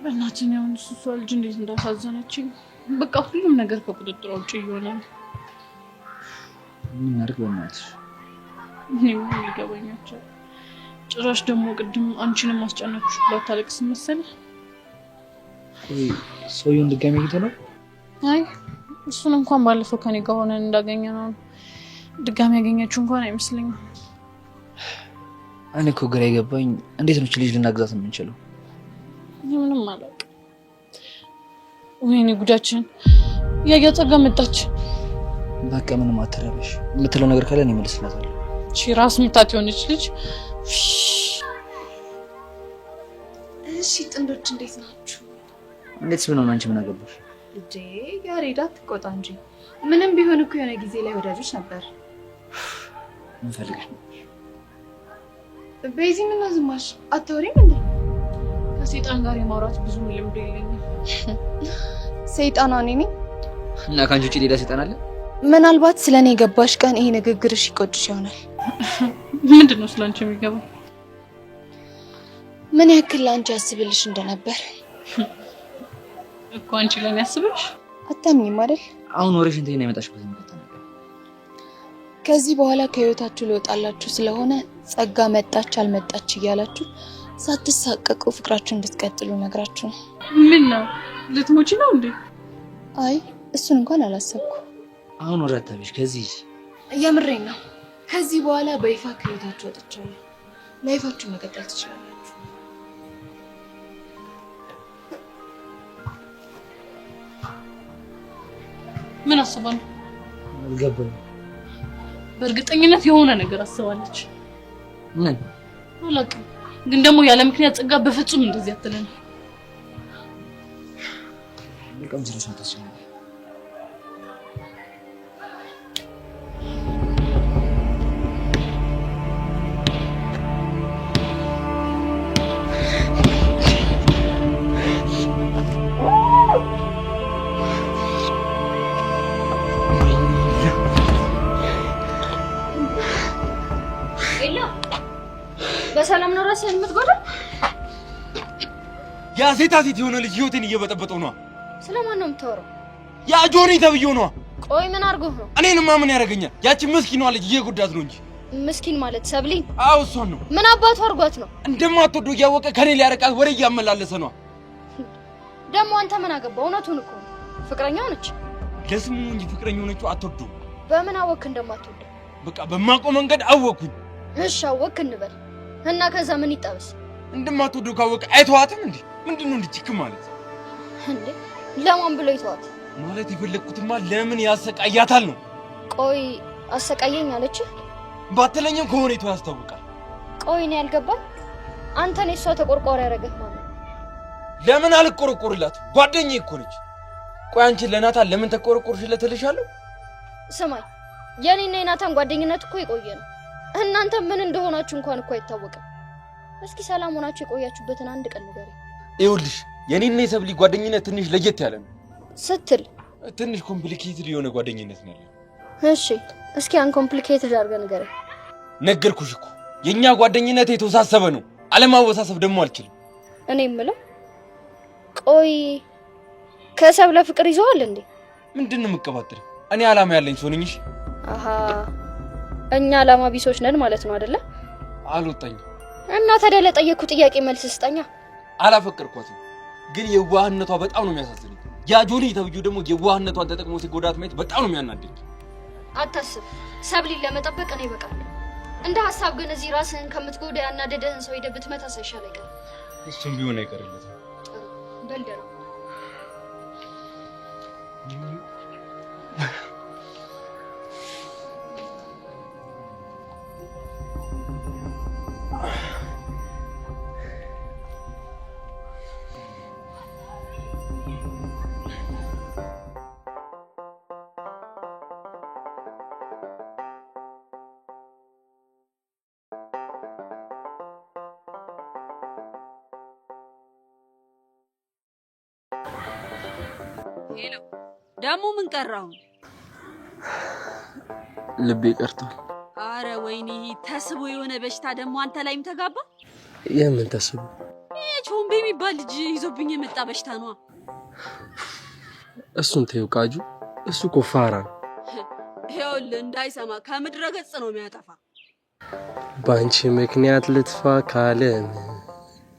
በእናትህ ነው እሷ ልጅ እንዴት እንዳሳዘነችኝ። በቃ ሁሉም ነገር ከቁጥጥር ውጭ እየሆነ ነው። ምን አድርግ በእናትሽ? እኔም ይገባኛል። ጭራሽ ደግሞ ቅድም አንቺንም አስጨነቅሽ ብላ ታለቅስ መሰለህ። ወይ ሰውየውን ድጋሚ ሄደ ነው? አይ እሱን እንኳን ባለፈው ከኔ ጋር ሆነን እንዳገኘ ነው። ድጋሚ ያገኘችው እንኳን አይመስለኝም። እኔ እኮ ግራ የገባኝ እንዴት ነው ልጅ ልናግዛት የምንችለው? ምንም አላውቅም። ወይኔ ጉዳችን ያያጸጋ መጣች። በቃ ምንም አትረበሽ። የምትለው ነገር ካለ እኔ እመልስላታለሁ። እሺ ራስ ምታት የሆነች ልጅ። እሺ ጥንዶች እንዴት ናችሁ? እንዴት ምን ሆነ? አንቺ ምን አገባሽ? እንዴ ያሬዳ ትቆጣ እንጂ ምንም ቢሆን እኮ የሆነ ጊዜ ላይ ወዳጆች ነበር። ምን ፈልገሽ ነው? በዚህ ምን ዝማሽ አትወሪም እንዴ? ከሰይጣን ጋር የማውራት ብዙ ልምድ የለኝም። ሰይጣን እኔ ነኝ? እና ካንቺ ውጪ ሌላ ሰይጣን አለ? ምናልባት ስለኔ የገባሽ ቀን ይሄ ንግግርሽ ይቆጭሽ ይሆናል። ምንድነው ስላንቺ የሚገባው? ምን ያክል ላንቺ ያስብልሽ እንደነበር እኮ። አንቺ ለኔ ያስብልሽ አታምኚም አይደል? አሁን ወሬሽን ተይና የመጣሽበት ነገር ተናገር። ከዚህ በኋላ ከህይወታችሁ ልወጣላችሁ ስለሆነ ጸጋ መጣች አልመጣች እያላችሁ ሳትሳቀቁ ፍቅራችሁ እንድትቀጥሉ ነግራችሁ ነው። ምን ነው ልትሞቺ ነው እንዴ? አይ እሱን እንኳን አላሰብኩ። አሁን ወሬ አታብሽ። ከዚህ የምሬን ነው። ከዚህ በኋላ በይፋ ከህይወታችሁ ወጥቻለሁ። ላይፋችሁ መቀጠል ትችላላችሁ። ምን አስባ ነው? አልገባኝም። በእርግጠኝነት የሆነ ነገር አስባለች። ምን አላውቅም፣ ግን ደግሞ ያለ ምክንያት ጸጋ በፍጹም እንደዚህ አትለን። በቃም ስለሰው ተሰማ። በሰላም ነው ራስህን የምትጎዳ? ያ ሴታ ሴት የሆነ ልጅ ህይወቴን እየበጠበጠው ነው። ስለማን ነው የምታወራው? ያ ጆኒ ተብዬው ነው። ቆይ ምን አድርጎህ ነው? እኔንማ ምን ያደርገኛል? ያቺ ምስኪኗ ልጅ እየጎዳት ነው እንጂ። ምስኪን ማለት ሰብሊን? አዎ እሷን ነው። ምን አባቱ አድርጓት ነው? እንደማትወደው እያወቀ ከኔ ሊያረቃት ወሬ እያመላለሰ ነው። ደግሞ አንተ ምን አገባው? እውነቱን እኮ ፍቅረኛው ነች። ለስሙ እንጂ ፍቅረኛው ነች። አትወደው። በምን አወክ እንደማትወደው? በቃ በማውቀው መንገድ አወኩኝ። እሺ አወክ እንበል እና ከዛ ምን ይጣበስ? እንደማትወደው ካወቀ አይተዋትም እንዴ? ምንድነው እንድትችክ ማለት እንዴ? ለማን ብሎ ይተዋት ማለት? የፈለኩትማ ለምን ያሰቃያታል ነው። ቆይ አሰቃየኝ አለች ባትለኝም ከሆነ ይተው ያስታውቃል። ቆይ እኔ ያልገባኝ አንተ ነው እሷ ተቆርቋሪ ያደረገህ ማለት ለምን አልቆረቆርላት? ጓደኛዬ እኮ ነች። ቆይ አንቺ ለናታን ለምን ተቆረቆርሽለት እልሻለሁ። ስማኝ፣ የኔና የናታን ጓደኝነት እኮ የቆየ ነው። እናንተ ምን እንደሆናችሁ እንኳን እኮ አይታወቅም። እስኪ ሰላም ሆናችሁ የቆያችሁበትን አንድ ቀን ንገረኝ። ይኸውልሽ የኔና የሰብሊ ጓደኝነት ትንሽ ለየት ያለ ነው ስትል ትንሽ ኮምፕሊኬትድ የሆነ ጓደኝነት ነው ያለው። እሺ እስኪ አንኮምፕሊኬትድ አድርገህ ንገረኝ። ነገርኩሽ እኮ የኛ ጓደኝነት የተወሳሰበ ነው። አለማወሳሰብ ደግሞ አልችልም። እኔ የምለው ቆይ ከሰብለ ፍቅር ይዘዋል እንዴ? ምንድነው የምትቀባጥሪ? እኔ አላማ ያለኝ ሰው ነኝ። እሺ አሃ እኛ አላማ ቢሶች ነን ማለት ነው አይደለ? አልወጣኝም። እና ታዲያ ለጠየቅኩ ጥያቄ መልስ ስጠኛ። አላፈቀርኳትም፣ ግን የዋህነቷ በጣም ነው የሚያሳዝነኝ። ያ ጆኒ ተብዬው ደግሞ የዋህነቷን ተጠቅሞ ሲጎዳት ማየት በጣም ነው የሚያናደኝ። አታስብ፣ ሰብሊን ለመጠበቅ እኔ እበቃለሁ። እንደ ሐሳብ ግን እዚህ ራስህን ከምትጎዳ ያናደደህን ሰው ሄደህ ብትመታ ሳይሻል አይቀርም። እሱም ቢሆን አይቀርለትም። በልደረው ሄሎ፣ ደግሞ ምን ቀራው? ልቤ ቀርቷል። አረ ወይኔ፣ ተስቦ የሆነ በሽታ ደግሞ አንተ ላይም ተጋባ። የምን ተስቦ? ይሄ ቾምቤ የሚባል ልጅ ይዞብኝ የመጣ በሽታ ነው። እሱን ተይው ቃጁ፣ እሱ እኮ ፋራ ነው። ይኸውልህ እንዳይሰማ ከምድረ ገጽ ነው የሚያጠፋ። በአንቺ ምክንያት ልጥፋ ካለም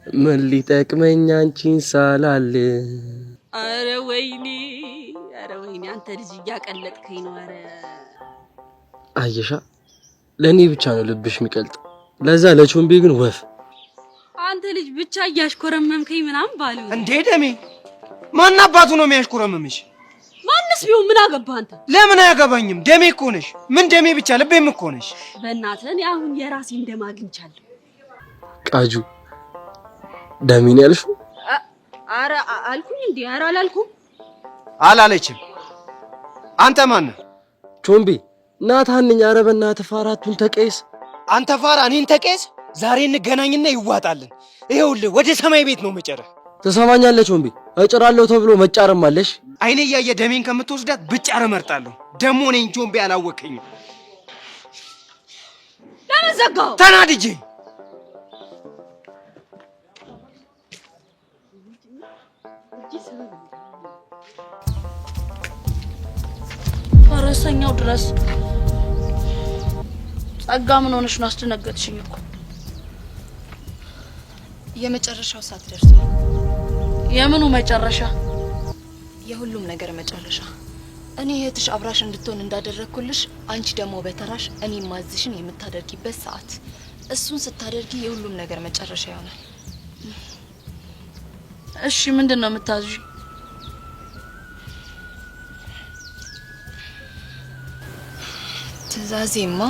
ምን ሊጠቅመኝ አንቺን ሳላል። አረ ወይኔ፣ አንተ ልጅ እያቀለጥከኝ ነው። አረ አየሻ፣ ለኔ ብቻ ነው ልብሽ የሚቀልጥ፣ ለዛ ለቾምቤ ግን ወፍ። አንተ ልጅ ብቻ እያሽኮረመምከኝ ምናምን ባሉ እንዴ ደሜ ማን አባቱ ነው የሚያሽኮረመምሽ? ማንስ ቢሆን ምን አገባህ አንተ? ለምን አያገባኝም? ደሜ እኮ ነሽ። ምን ደሜ ብቻ ልቤም እኮ ነሽ። በእናትህ እኔ አሁን የራሴን ደም አግኝቻለሁ። ቃጁ ደሜ ነው ያልሽው? ኧረ አልኩኝ እንዴ? ኧረ አላልኩም። አላለችም። አንተ ማን ነህ? ቾምቢ ናታን ነኝ። ኧረ በእናትህ ፋራቱን ተቀይስ። አንተ ፋራ እኔን ተቀይስ። ዛሬ እንገናኝና ይዋጣልን። ይኸውልህ ወደ ሰማይ ቤት ነው መጨረህ። ትሰማኛለህ ቾምቢ? እጭራለሁ ተብሎ መጫርም አለሽ። አይኔ እያየ ደሜን ከምትወስዳት ብጫር እመርጣለሁ። ደሞ ነኝ ቾምቢ አላወቀኝም። ለምን ዘጋው? ተናድጄ ፈረሰኛው ድረስ ጸጋ ምን ሆነሽ ነው? አስደነገጥሽኝ እኮ። የመጨረሻው ሰዓት ደርሷል። የምኑ መጨረሻ? የሁሉም ነገር መጨረሻ። እኔ እህትሽ አብራሽ እንድትሆን እንዳደረግኩልሽ አንቺ ደግሞ በተራሽ እኔ ማዝሽን የምታደርጊበት ሰዓት። እሱን ስታደርጊ የሁሉም ነገር መጨረሻ ይሆናል። እሺ ምንድን ነው የምታዝዥ? ትዕዛዜማ